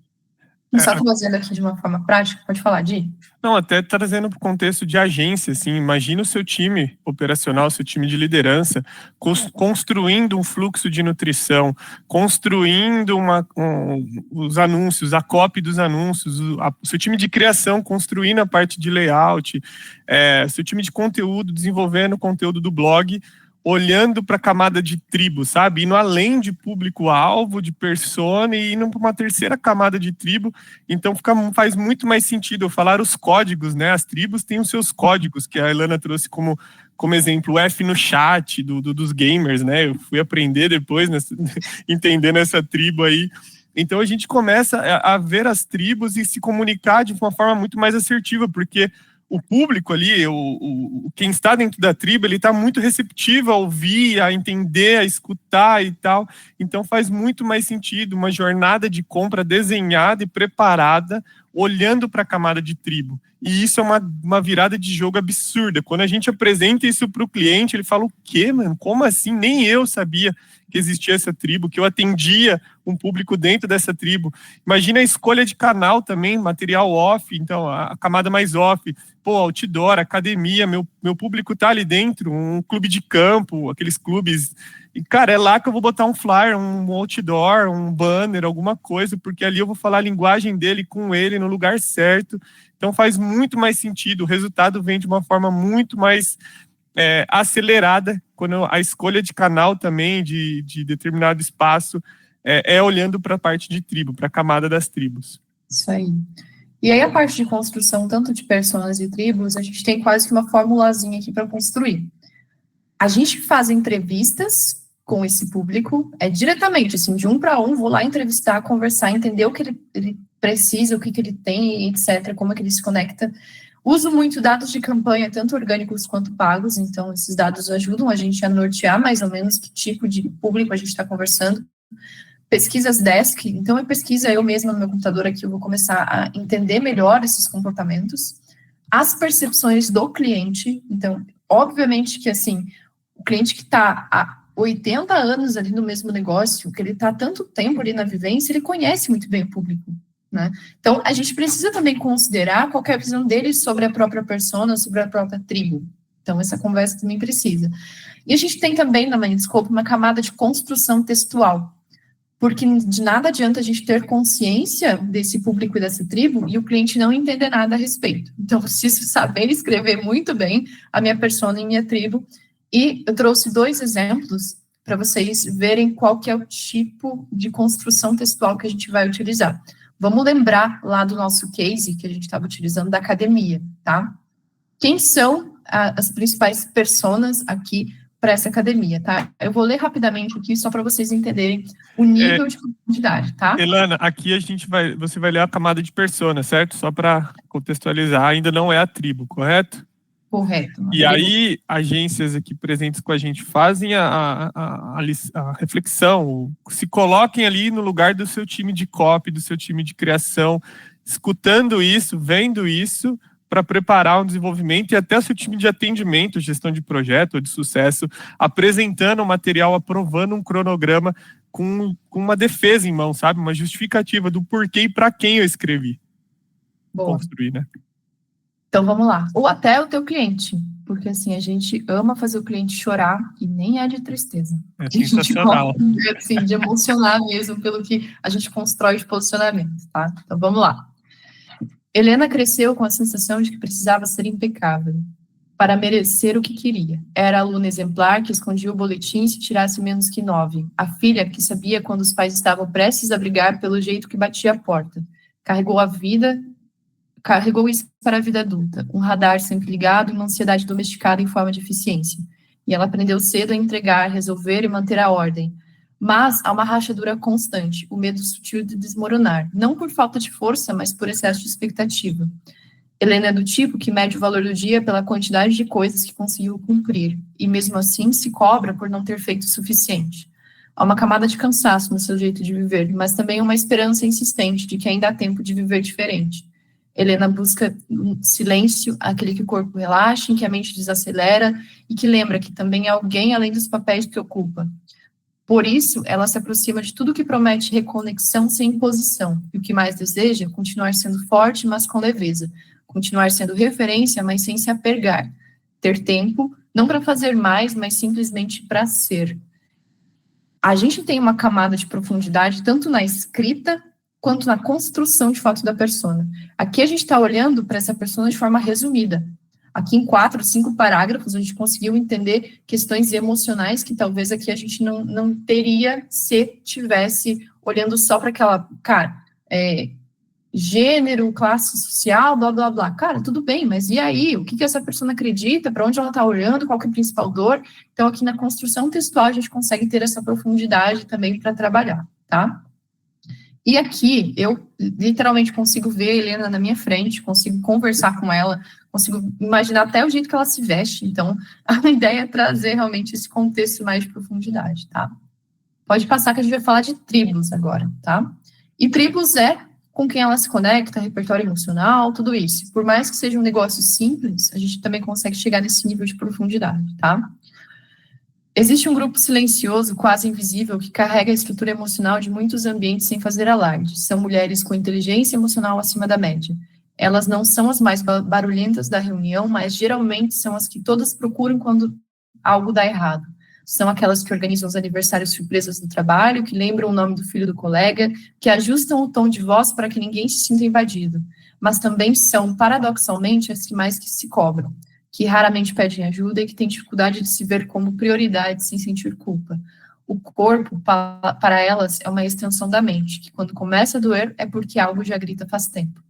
Só trazendo aqui de uma forma prática, pode falar, Di? Não, até trazendo para o contexto de agência, assim, imagina o seu time operacional, seu time de liderança, construindo um fluxo de nutrição, construindo os anúncios, a copy dos anúncios, o seu time de criação construindo a parte de layout, seu time de conteúdo desenvolvendo o conteúdo do blog, olhando para a camada de tribo, sabe? Indo além de público-alvo, de persona e indo para uma terceira camada de tribo. Então faz muito mais sentido eu falar os códigos, né? As tribos têm os seus códigos, que a Ilana trouxe como exemplo, o F no chat dos gamers, né? Eu fui aprender depois, entendendo essa tribo aí. Então a gente começa a ver as tribos e se comunicar de uma forma muito mais assertiva, porque o público ali, quem está dentro da tribo, ele está muito receptivo a ouvir, a entender, a escutar e tal. Então faz muito mais sentido uma jornada de compra desenhada e preparada, olhando para a camada de tribo. E isso é uma virada de jogo absurda. Quando a gente apresenta isso para o cliente, ele fala, o quê, mano? Como assim? Nem eu sabia que existia essa tribo, que eu atendia um público dentro dessa tribo. Imagina a escolha de canal também, material off, então a camada mais off, outdoor, academia, meu público tá ali dentro, um clube de campo, aqueles clubes, e cara, é lá que eu vou botar um flyer, um outdoor, um banner, alguma coisa, porque ali eu vou falar a linguagem dele com ele no lugar certo. Então faz muito mais sentido, o resultado vem de uma forma muito mais acelerada, quando a escolha de canal também, de determinado espaço, olhando para a parte de tribo, para a camada das tribos. Isso aí. E aí a parte de construção, tanto de personas e tribos, a gente tem quase que uma formulazinha aqui para construir. A gente faz entrevistas com esse público, diretamente, assim, de um para um, vou lá entrevistar, conversar, entender o que ele precisa, o que ele tem, etc., como é que ele se conecta. Uso muito dados de campanha, tanto orgânicos quanto pagos, então esses dados ajudam a gente a nortear mais ou menos que tipo de público a gente está conversando. Pesquisas desk, então eu mesma no meu computador aqui, eu vou começar a entender melhor esses comportamentos. As percepções do cliente, então, obviamente que, assim, o cliente que está há 80 anos ali no mesmo negócio, que ele está há tanto tempo ali na vivência, ele conhece muito bem o público, né? Então, a gente precisa também considerar qual é a visão dele sobre a própria persona, sobre a própria tribo. Então, essa conversa também precisa. E a gente tem também, na Mindscope, uma camada de construção textual, porque de nada adianta a gente ter consciência desse público e dessa tribo e o cliente não entender nada a respeito. Então, eu preciso saber escrever muito bem a minha persona e minha tribo. E eu trouxe 2 exemplos para vocês verem qual que é o tipo de construção textual que a gente vai utilizar. Vamos lembrar lá do nosso case que a gente estava utilizando da academia, tá? Quem são as principais personas aqui para essa academia, tá? Eu vou ler rapidamente aqui só para vocês entenderem o nível de profundidade, tá? Ilana, aqui você vai ler a camada de persona, certo? Só para contextualizar, ainda não é a tribo, correto? Correto. E aí, agências aqui presentes com a gente fazem a reflexão, se coloquem ali no lugar do seu time de copy, do seu time de criação, escutando isso, vendo isso, para preparar um desenvolvimento e até o seu time de atendimento, gestão de projeto ou de sucesso, apresentando o material, aprovando um cronograma com uma defesa em mão, sabe? Uma justificativa do porquê e para quem eu escrevi. Boa. Construir, né? Então, vamos lá. Ou até o teu cliente, porque, assim, a gente ama fazer o cliente chorar e nem é de tristeza. É sensacional. A gente gosta, assim, de emocionar mesmo pelo que a gente constrói de posicionamento, tá? Então, vamos lá. Helena cresceu com a sensação de que precisava ser impecável para merecer o que queria. Era a aluna exemplar que escondia o boletim se tirasse menos que 9. A filha que sabia quando os pais estavam prestes a brigar pelo jeito que batia a porta. Carregou isso para a vida adulta, um radar sempre ligado e uma ansiedade domesticada em forma de eficiência. E ela aprendeu cedo a entregar, resolver e manter a ordem. Mas há uma rachadura constante, o medo sutil de desmoronar, não por falta de força, mas por excesso de expectativa. Helena é do tipo que mede o valor do dia pela quantidade de coisas que conseguiu cumprir, e mesmo assim se cobra por não ter feito o suficiente. Há uma camada de cansaço no seu jeito de viver, mas também uma esperança insistente de que ainda há tempo de viver diferente. Helena busca um silêncio, aquele que o corpo relaxa, em que a mente desacelera, e que lembra que também é alguém além dos papéis que ocupa. Por isso, ela se aproxima de tudo que promete reconexão sem imposição. E o que mais deseja? Continuar sendo forte, mas com leveza. Continuar sendo referência, mas sem se apegar. Ter tempo, não para fazer mais, mas simplesmente para ser. A gente tem uma camada de profundidade tanto na escrita quanto na construção de fato da persona. Aqui a gente está olhando para essa persona de forma resumida. Aqui em 4, 5 parágrafos, a gente conseguiu entender questões emocionais que talvez aqui a gente não teria se tivesse olhando só para aquela, cara, gênero, classe social, blá, blá, blá. Cara, tudo bem, mas e aí? O que essa pessoa acredita? Para onde ela está olhando? Qual que é a principal dor? Então, aqui na construção textual, a gente consegue ter essa profundidade também para trabalhar, tá? E aqui, eu literalmente consigo ver a Helena na minha frente, consigo conversar com ela, consigo imaginar até o jeito que ela se veste. Então, a ideia é trazer realmente esse contexto mais de profundidade, tá? Pode passar que a gente vai falar de tribos agora, tá? E tribos é com quem ela se conecta, repertório emocional, tudo isso. Por mais que seja um negócio simples, a gente também consegue chegar nesse nível de profundidade, tá? Existe um grupo silencioso, quase invisível, que carrega a estrutura emocional de muitos ambientes sem fazer alarde. São mulheres com inteligência emocional acima da média. Elas não são as mais barulhentas da reunião, mas geralmente são as que todas procuram quando algo dá errado. São aquelas que organizam os aniversários surpresas do trabalho, que lembram o nome do filho do colega, que ajustam o tom de voz para que ninguém se sinta invadido. Mas também são, paradoxalmente, as que mais se cobram, que raramente pedem ajuda e que têm dificuldade de se ver como prioridade sem sentir culpa. O corpo, para elas, é uma extensão da mente, que quando começa a doer é porque algo já grita faz tempo.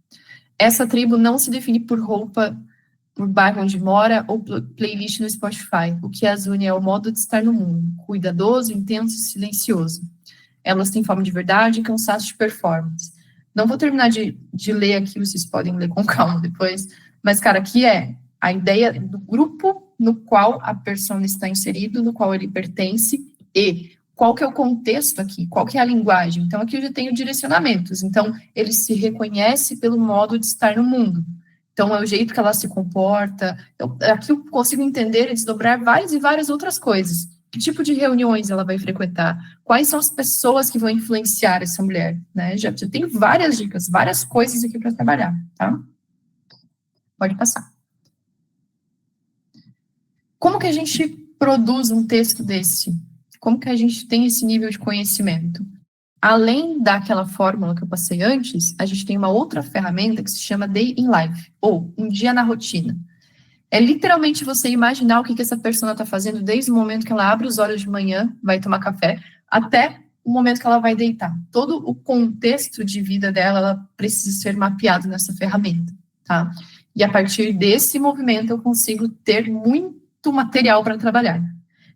Essa tribo não se define por roupa, por bairro onde mora ou playlist no Spotify. O que as une é o modo de estar no mundo, cuidadoso, intenso e silencioso. Elas têm fome de verdade e cansaço de performance. Não vou terminar de ler aqui, vocês podem ler com calma depois, mas, cara, aqui é a ideia do grupo no qual a persona está inserido, no qual ele pertence, e qual que é o contexto aqui, qual que é a linguagem. Então, aqui eu já tenho direcionamentos. Então, ele se reconhece pelo modo de estar no mundo. Então, é o jeito que ela se comporta. Aqui eu consigo entender e desdobrar várias e várias outras coisas. Que tipo de reuniões ela vai frequentar? Quais são as pessoas que vão influenciar essa mulher? Né? Já tenho várias dicas, várias coisas aqui para trabalhar, tá? Pode passar. Como que a gente produz um texto desse? Como que a gente tem esse nível de conhecimento? Além daquela fórmula que eu passei antes, a gente tem uma outra ferramenta que se chama Day in Life, ou Um Dia na Rotina. É literalmente você imaginar o que essa pessoa está fazendo desde o momento que ela abre os olhos de manhã, vai tomar café, até o momento que ela vai deitar. Todo o contexto de vida dela, ela precisa ser mapeado nessa ferramenta, tá? E a partir desse movimento eu consigo ter muito material para trabalhar.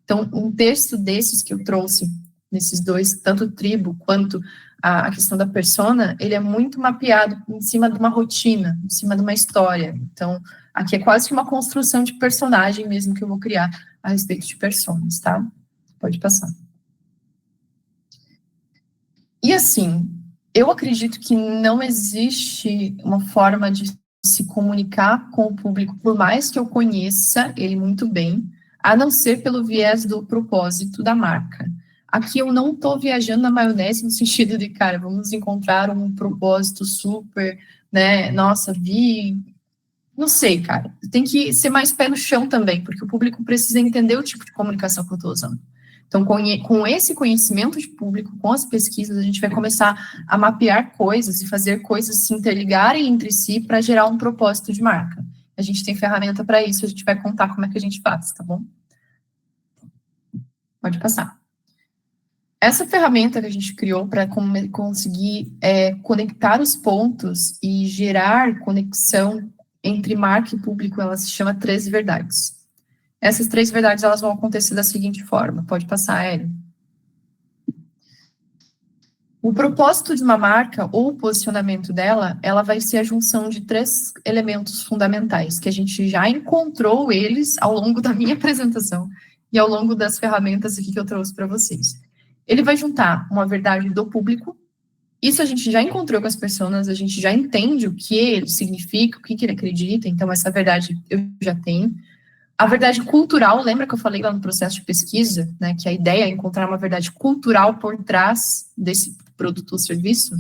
Então, um texto desses que eu trouxe, nesses dois, tanto o tribo quanto a questão da persona, ele é muito mapeado em cima de uma rotina, em cima de uma história. Então, aqui é quase que uma construção de personagem mesmo que eu vou criar a respeito de personas, tá? Pode passar. E assim, eu acredito que não existe uma forma de se comunicar com o público, por mais que eu conheça ele muito bem, a não ser pelo viés do propósito da marca. Aqui eu não estou viajando na maionese no sentido de, cara, vamos encontrar um propósito super, né, nossa, não sei, cara, tem que ser mais pé no chão também, porque o público precisa entender o tipo de comunicação que eu estou usando. Então, com esse conhecimento de público, com as pesquisas, a gente vai começar a mapear coisas e fazer coisas se interligarem entre si para gerar um propósito de marca. A gente tem ferramenta para isso, a gente vai contar como é que a gente faz, tá bom? Pode passar. Essa ferramenta que a gente criou para conseguir conectar os pontos e gerar conexão entre marca e público, ela se chama 3 verdades. Essas 3 verdades, elas vão acontecer da seguinte forma. Pode passar, Hélio. O propósito de uma marca ou o posicionamento dela, ela vai ser a junção de 3 elementos fundamentais, que a gente já encontrou eles ao longo da minha apresentação e ao longo das ferramentas aqui que eu trouxe para vocês. Ele vai juntar uma verdade do público, isso a gente já encontrou com as pessoas, a gente já entende o que ele significa, o que ele acredita, então essa verdade eu já tenho. A verdade cultural, lembra que eu falei lá no processo de pesquisa, né, que a ideia é encontrar uma verdade cultural por trás desse produto ou serviço?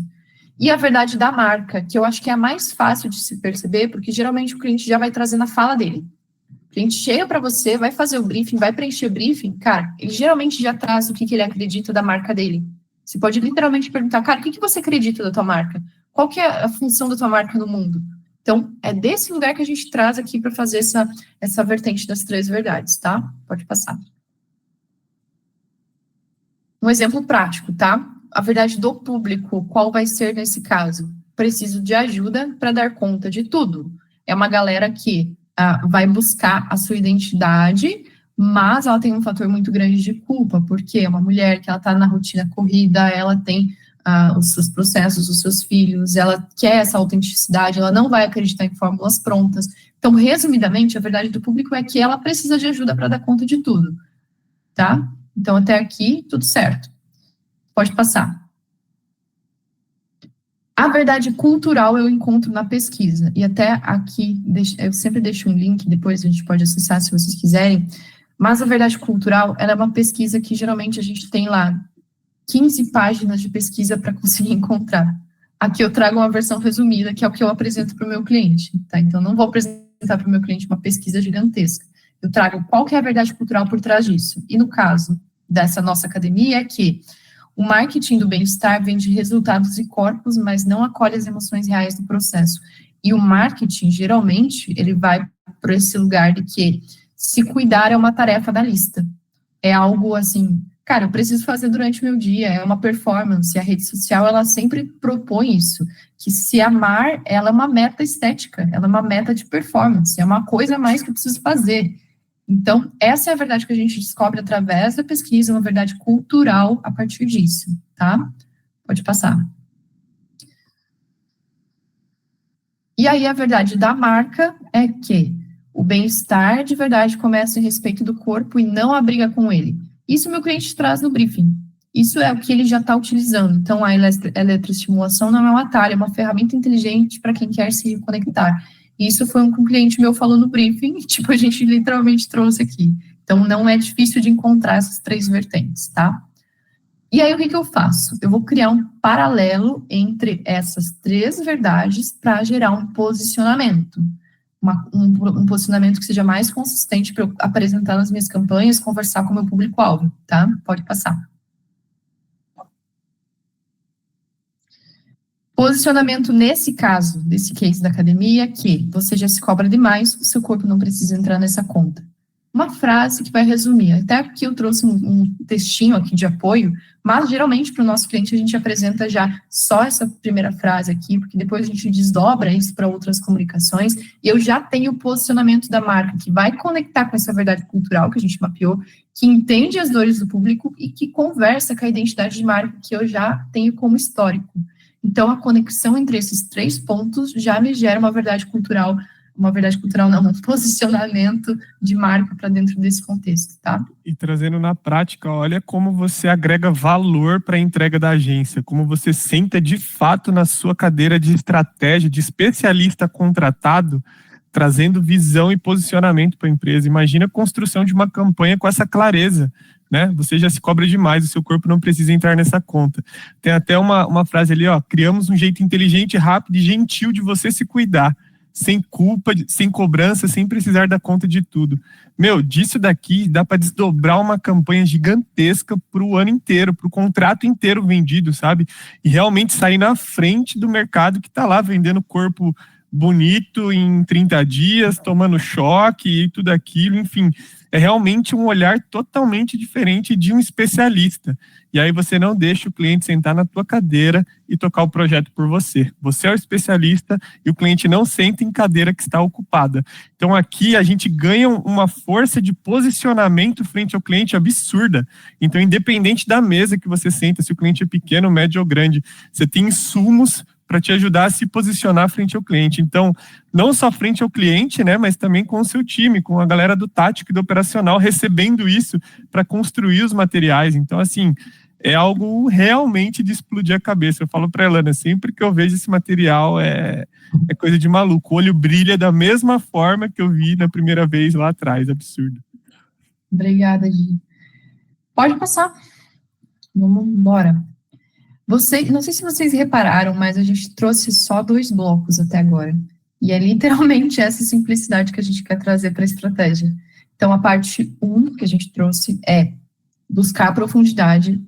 E a verdade da marca, que eu acho que é a mais fácil de se perceber, porque geralmente o cliente já vai trazer na fala dele. O cliente chega para você, vai fazer o briefing, vai preencher o briefing, cara, ele geralmente já traz o que ele acredita da marca dele. Você pode literalmente perguntar, cara, o que você acredita da tua marca? Qual que é a função da tua marca no mundo? Então, é desse lugar que a gente traz aqui para fazer essa vertente das 3 verdades, tá? Pode passar. Um exemplo prático, tá? A verdade do público, qual vai ser nesse caso? Preciso de ajuda para dar conta de tudo. É uma galera que vai buscar a sua identidade, mas ela tem um fator muito grande de culpa, porque é uma mulher que ela está na rotina corrida, ela tem os seus processos, os seus filhos, ela quer essa autenticidade, ela não vai acreditar em fórmulas prontas. Então, resumidamente, a verdade do público é que ela precisa de ajuda para dar conta de tudo, tá? Então, até aqui, tudo certo. Pode passar. A verdade cultural eu encontro na pesquisa, e até aqui, eu sempre deixo um link, depois a gente pode acessar se vocês quiserem, mas a verdade cultural, ela é uma pesquisa que geralmente a gente tem lá 15 páginas de pesquisa para conseguir encontrar. Aqui eu trago uma versão resumida, que é o que eu apresento para o meu cliente, tá? Então, não vou apresentar para o meu cliente uma pesquisa gigantesca. Eu trago qual que é a verdade cultural por trás disso. E no caso dessa nossa academia é que o marketing do bem-estar vende resultados e corpos, mas não acolhe as emoções reais do processo. E o marketing, geralmente, ele vai para esse lugar de que se cuidar é uma tarefa da lista. É algo assim, cara, eu preciso fazer durante o meu dia, é uma performance. A rede social, ela sempre propõe isso, que se amar, ela é uma meta estética, ela é uma meta de performance, é uma coisa a mais que eu preciso fazer. Então, essa é a verdade que a gente descobre através da pesquisa, uma verdade cultural a partir disso, tá? Pode passar. E aí, a verdade da marca é que o bem-estar de verdade começa em respeito do corpo e não a briga com ele. Isso meu cliente traz no briefing. Isso é o que ele já está utilizando. Então, a eletroestimulação não é um atalho, é uma ferramenta inteligente para quem quer se conectar. Isso foi um cliente meu falou no briefing, tipo, a gente literalmente trouxe aqui. Então, não é difícil de encontrar essas 3 vertentes, tá? E aí, o que eu faço? Eu vou criar um paralelo entre essas 3 verdades para gerar um posicionamento. Um posicionamento que seja mais consistente para eu apresentar nas minhas campanhas, conversar com o meu público-alvo, tá? Pode passar. Posicionamento nesse caso, desse case da academia, que você já se cobra demais, o seu corpo não precisa entrar nessa conta. Uma frase que vai resumir, até aqui eu trouxe um textinho aqui de apoio, mas geralmente para o nosso cliente a gente apresenta já só essa primeira frase aqui, porque depois a gente desdobra isso para outras comunicações, e eu já tenho o posicionamento da marca, que vai conectar com essa verdade cultural que a gente mapeou, que entende as dores do público e que conversa com a identidade de marca que eu já tenho como histórico. Então, a conexão entre esses 3 pontos já me gera uma verdade cultural não, um posicionamento de marca para dentro desse contexto, tá? E trazendo na prática, olha como você agrega valor para a entrega da agência, como você senta de fato na sua cadeira de estratégia, de especialista contratado, trazendo visão e posicionamento para a empresa. Imagina a construção de uma campanha com essa clareza, né? Você já se cobra demais, o seu corpo não precisa entrar nessa conta. Tem até uma frase ali, ó, criamos um jeito inteligente, rápido e gentil de você se cuidar, sem culpa, sem cobrança, sem precisar dar conta de tudo. Meu, disso daqui dá para desdobrar uma campanha gigantesca para o ano inteiro, para o contrato inteiro vendido, sabe? E realmente sair na frente do mercado que está lá vendendo corpo bonito em 30 dias, tomando choque e tudo aquilo, enfim, é realmente um olhar totalmente diferente de um especialista. E aí você não deixa o cliente sentar na tua cadeira e tocar o projeto por você. Você é o especialista e o cliente não senta em cadeira que está ocupada. Então aqui a gente ganha uma força de posicionamento frente ao cliente absurda. Então, independente da mesa que você senta, se o cliente é pequeno, médio ou grande, você tem insumos para te ajudar a se posicionar frente ao cliente. Então, não só frente ao cliente, né, mas também com o seu time, com a galera do tático e do operacional, recebendo isso para construir os materiais. Então, assim, é algo realmente de explodir a cabeça. Eu falo para ela, né, sempre que eu vejo esse material é coisa de maluco. O olho brilha da mesma forma que eu vi na primeira vez lá atrás, absurdo. Obrigada, Gi. Pode passar. Vamos embora. Não sei se vocês repararam, mas a gente trouxe só 2 blocos até agora. E é literalmente essa simplicidade que a gente quer trazer para a estratégia. Então, a parte 1 que a gente trouxe é buscar a profundidade,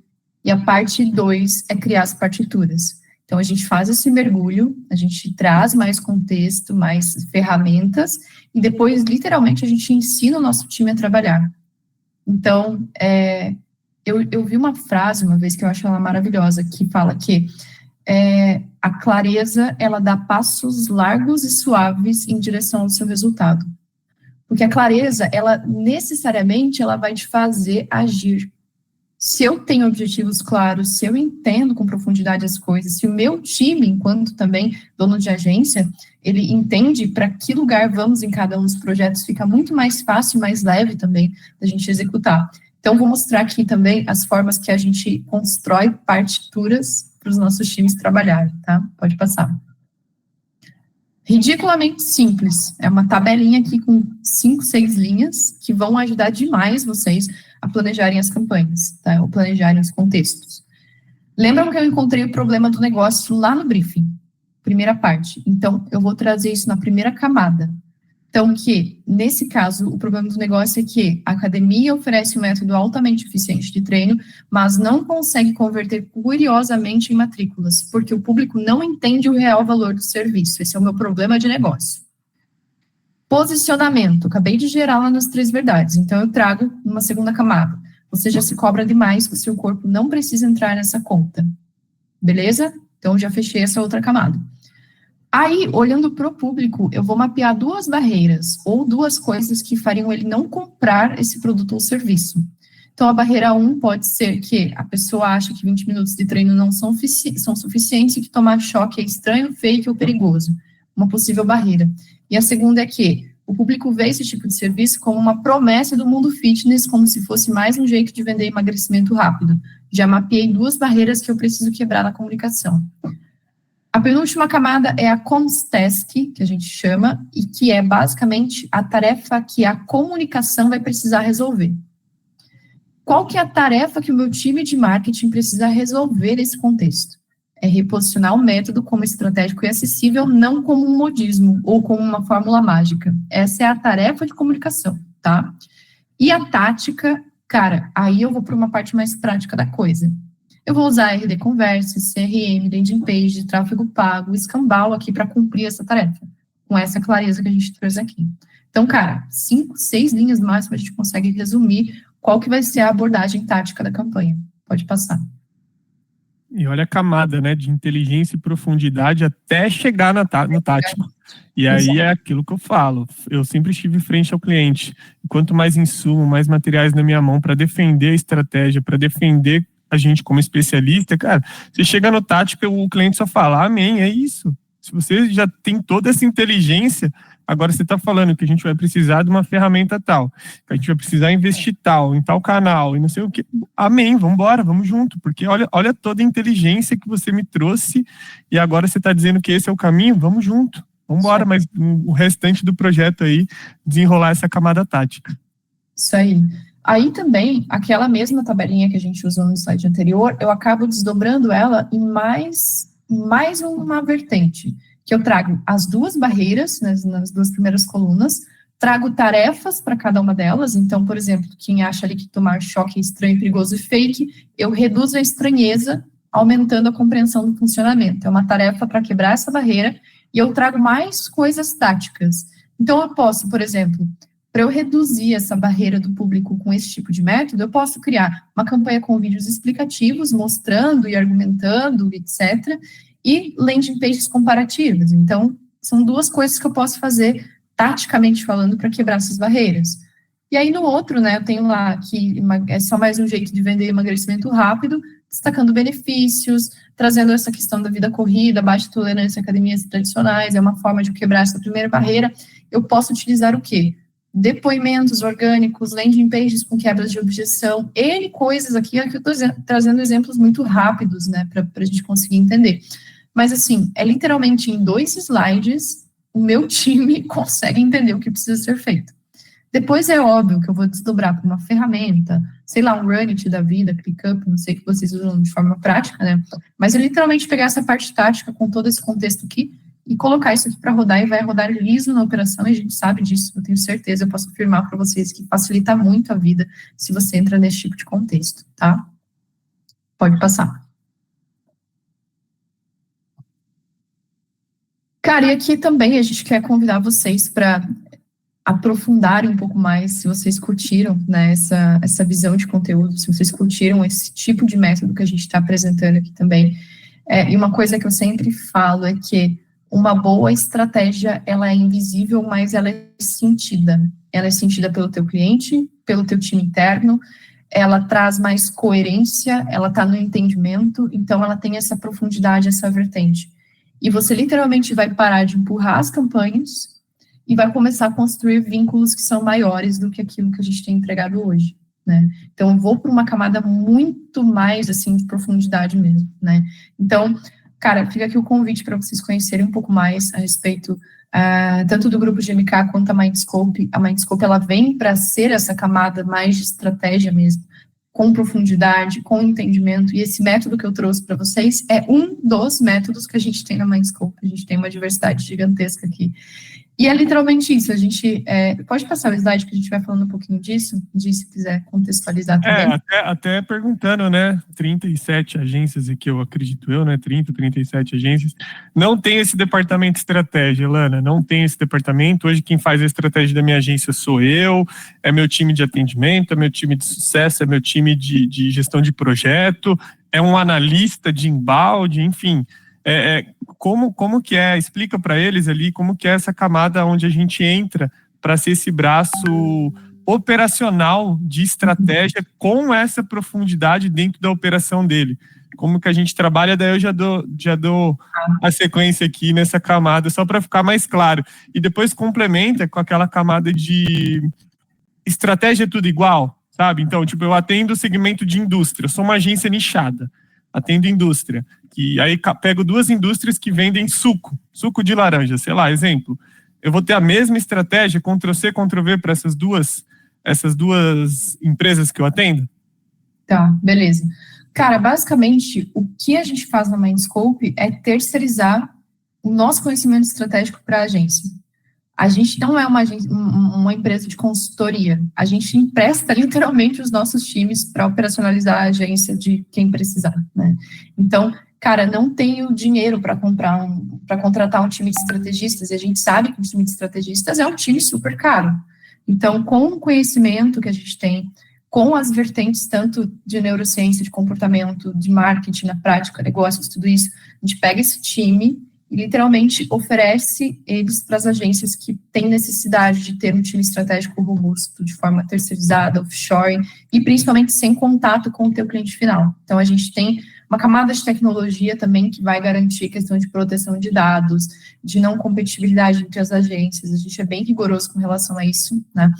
e a parte 2 é criar as partituras. Então, a gente faz esse mergulho, a gente traz mais contexto, mais ferramentas, e depois, literalmente, a gente ensina o nosso time a trabalhar. Então, eu vi uma frase uma vez que eu acho ela maravilhosa, que fala que a clareza, ela dá passos largos e suaves em direção ao seu resultado. Porque a clareza, ela necessariamente, ela vai te fazer agir. Se eu tenho objetivos claros, se eu entendo com profundidade as coisas, se o meu time, enquanto também dono de agência, ele entende para que lugar vamos em cada um dos projetos, fica muito mais fácil e mais leve também da gente executar. Então, vou mostrar aqui também as formas que a gente constrói partituras para os nossos times trabalharem, tá? Pode passar. Ridiculamente simples. É uma tabelinha aqui com 5, 6 linhas que vão ajudar demais vocês a planejarem as campanhas, tá? Ou planejarem os contextos. Lembram que eu encontrei o problema do negócio lá no briefing? Primeira parte. Então, eu vou trazer isso na primeira camada. Então, nesse caso, o problema do negócio é que a academia oferece um método altamente eficiente de treino, mas não consegue converter curiosamente em matrículas, porque o público não entende o real valor do serviço. Esse é o meu problema de negócio. Posicionamento. Acabei de gerar lá nas 3 verdades, então eu trago uma segunda camada. Você já se cobra demais, o seu corpo não precisa entrar nessa conta. Beleza? Então, já fechei essa outra camada. Aí, olhando para o público, eu vou mapear 2 barreiras, ou 2 coisas que fariam ele não comprar esse produto ou serviço. Então, a barreira 1 pode ser que a pessoa acha que 20 minutos de treino não são suficientes e que tomar choque é estranho, fake ou perigoso. Uma possível barreira. E a segunda é que o público vê esse tipo de serviço como uma promessa do mundo fitness, como se fosse mais um jeito de vender emagrecimento rápido. Já mapeei 2 barreiras que eu preciso quebrar na comunicação. A penúltima camada é a comms task, que a gente chama, e que é basicamente a tarefa que a comunicação vai precisar resolver. Qual que é a tarefa que o meu time de marketing precisa resolver nesse contexto? É reposicionar o método como estratégico e acessível, não como um modismo ou como uma fórmula mágica. Essa é a tarefa de comunicação, tá? E a tática, cara, aí eu vou para uma parte mais prática da coisa. Eu vou usar RD Conversas, CRM, landing page, tráfego pago, escambau aqui para cumprir essa tarefa, com essa clareza que a gente trouxe aqui. Então, cara, 5, 6 linhas máximas a gente consegue resumir qual que vai ser a abordagem tática da campanha. Pode passar. E olha a camada, né, de inteligência e profundidade até chegar no tático. E aí é aquilo que eu falo. Eu sempre estive frente ao cliente. Quanto mais insumo, mais materiais na minha mão para defender a estratégia, para defender a gente como especialista, cara, você chega no tático, o cliente só fala, amém, é isso. Se você já tem toda essa inteligência, agora você está falando que a gente vai precisar de uma ferramenta tal, que a gente vai precisar investir tal, em tal canal, e não sei o que. Amém, vamos embora, vamos junto, porque olha toda a inteligência que você me trouxe, e agora você está dizendo que esse é o caminho, vamos junto, vamos embora, mas o restante do projeto aí, desenrolar essa camada tática. Isso aí. Aí também, aquela mesma tabelinha que a gente usou no slide anterior, eu acabo desdobrando ela em mais uma vertente, que eu trago as 2 barreiras, nas 2 primeiras colunas, trago tarefas para cada uma delas, então, por exemplo, quem acha ali que tomar choque é estranho, perigoso e fake, eu reduzo a estranheza, aumentando a compreensão do funcionamento. É uma tarefa para quebrar essa barreira, e eu trago mais coisas táticas. Então, eu posso, por exemplo, para eu reduzir essa barreira do público com esse tipo de método, eu posso criar uma campanha com vídeos explicativos, mostrando e argumentando, etc., e landing pages comparativas. Então, são 2 coisas que eu posso fazer, taticamente falando, para quebrar essas barreiras. E aí, no outro, né, eu tenho lá que é só mais um jeito de vender emagrecimento rápido, destacando benefícios, trazendo essa questão da vida corrida, baixa tolerância a academias tradicionais, é uma forma de quebrar essa primeira barreira. Eu posso utilizar o quê? depoimentos orgânicos, landing pages com quebras de objeção, N coisas aqui que eu estou trazendo exemplos muito rápidos, né, para a gente conseguir entender. Mas, assim, é literalmente em 2 slides, o meu time consegue entender o que precisa ser feito. Depois é óbvio que eu vou desdobrar para uma ferramenta, sei lá, um Runit da vida, ClickUp, não sei o que vocês usam de forma prática, né? Mas é literalmente pegar essa parte tática com todo esse contexto aqui e colocar isso aqui para rodar e vai rodar liso na operação, e a gente sabe disso, eu tenho certeza, eu posso afirmar para vocês que facilita muito a vida se você entra nesse tipo de contexto, tá? Pode passar. Cara, e aqui também a gente quer convidar vocês para aprofundarem um pouco mais, se vocês curtiram, né, essa visão de conteúdo, se vocês curtiram esse tipo de método que a gente está apresentando aqui também. E uma coisa que eu sempre falo é que uma boa estratégia, ela é invisível, mas ela é sentida. Ela é sentida pelo teu cliente, pelo teu time interno, ela traz mais coerência, ela está no entendimento, então ela tem essa profundidade, essa vertente. E você literalmente vai parar de empurrar as campanhas e vai começar a construir vínculos que são maiores do que aquilo que a gente tem entregado hoje, né? Então, eu vou para uma camada muito mais, assim, de profundidade mesmo, né? Então, cara, fica aqui o convite para vocês conhecerem um pouco mais a respeito tanto do grupo de MK quanto a Mindscope. A Mindscope, ela vem para ser essa camada mais de estratégia mesmo, com profundidade, com entendimento, e esse método que eu trouxe para vocês é um dos métodos que a gente tem na Mindscope. A gente tem uma diversidade gigantesca aqui. E é literalmente isso, a gente, pode passar o slide que a gente vai falando um pouquinho disso, se quiser contextualizar também. Até perguntando, né, 37 agências aqui, eu acredito né, 37 agências, não tem esse departamento de estratégia, Lana, não tem esse departamento. Hoje quem faz a estratégia da minha agência sou eu, é meu time de atendimento, é meu time de sucesso, é meu time de gestão de projeto, é um analista de inbound, enfim. Como que é? Explica para eles ali como que é essa camada onde a gente entra para ser esse braço operacional de estratégia com essa profundidade dentro da operação dele. Como que a gente trabalha, daí eu já dou a sequência aqui nessa camada, só para ficar mais claro. E depois complementa com aquela camada de estratégia tudo igual, sabe? Então, tipo, eu atendo o segmento de indústria, eu sou uma agência nichada, atendo indústria. E aí pego 2 indústrias que vendem suco de laranja, sei lá, exemplo. Eu vou ter a mesma estratégia, Ctrl+C, Ctrl+V para essas duas empresas que eu atendo? Tá, beleza. Cara, basicamente, o que a gente faz na Mindscope é terceirizar o nosso conhecimento estratégico para a agência. A gente não é uma empresa de consultoria. A gente empresta literalmente os nossos times para operacionalizar a agência de quem precisar, né? Então, cara, não tenho dinheiro para contratar um time de estrategistas, e a gente sabe que um time de estrategistas é um time super caro. Então, com o conhecimento que a gente tem, com as vertentes tanto de neurociência, de comportamento, de marketing, na prática, negócios, tudo isso, a gente pega esse time e literalmente oferece eles para as agências que têm necessidade de ter um time estratégico robusto, de forma terceirizada, offshore, e principalmente sem contato com o teu cliente final. Então, a gente tem uma camada de tecnologia também que vai garantir questão de proteção de dados, de não compatibilidade entre as agências. A gente é bem rigoroso com relação a isso, né?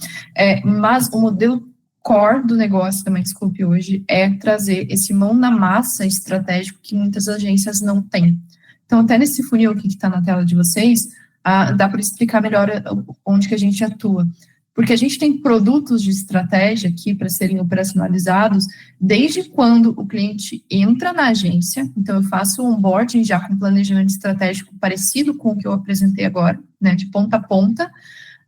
Mas o modelo core do negócio da Mindscope hoje é trazer esse mão na massa estratégico que muitas agências não têm. Então, até nesse funil aqui que está na tela de vocês, dá para explicar melhor onde que a gente atua. Porque a gente tem produtos de estratégia aqui para serem operacionalizados desde quando o cliente entra na agência. Então, eu faço um onboarding já com planejamento estratégico parecido com o que eu apresentei agora, né, de ponta a ponta,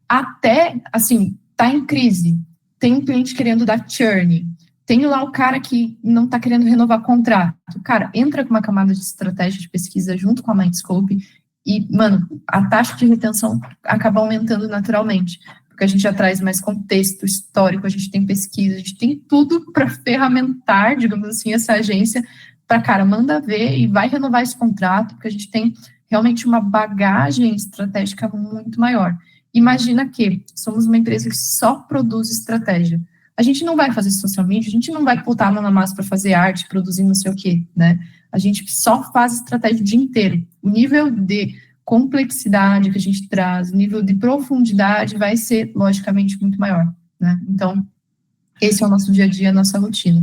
até, assim, tá em crise. Tem um cliente querendo dar churn. Tem lá o cara que não está querendo renovar contrato. O cara entra com uma camada de estratégia de pesquisa junto com a Mindscope e, mano, a taxa de retenção acaba aumentando naturalmente, porque a gente já traz mais contexto histórico, a gente tem pesquisa, a gente tem tudo para ferramentar, digamos assim, essa agência para, cara, manda ver e vai renovar esse contrato, porque a gente tem realmente uma bagagem estratégica muito maior. Imagina que somos uma empresa que só produz estratégia. A gente não vai fazer social media, a gente não vai botar a mão na massa para fazer arte, produzir não sei o quê, né? A gente só faz estratégia o dia inteiro. O nível de complexidade que a gente traz, o nível de profundidade vai ser, logicamente, muito maior, né? Então, esse é o nosso dia a dia, a nossa rotina.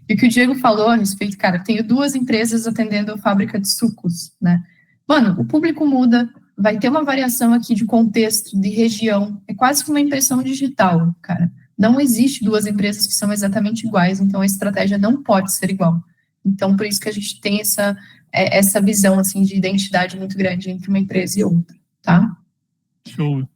E o que o Diego falou a respeito, cara, tenho 2 empresas atendendo a fábrica de sucos, né? Mano, o público muda, vai ter uma variação aqui de contexto, de região, é quase que uma impressão digital, cara. Não existe 2 empresas que são exatamente iguais, então a estratégia não pode ser igual. Então, por isso que a gente tem essa visão, assim, de identidade muito grande entre uma empresa e outra, tá? Show.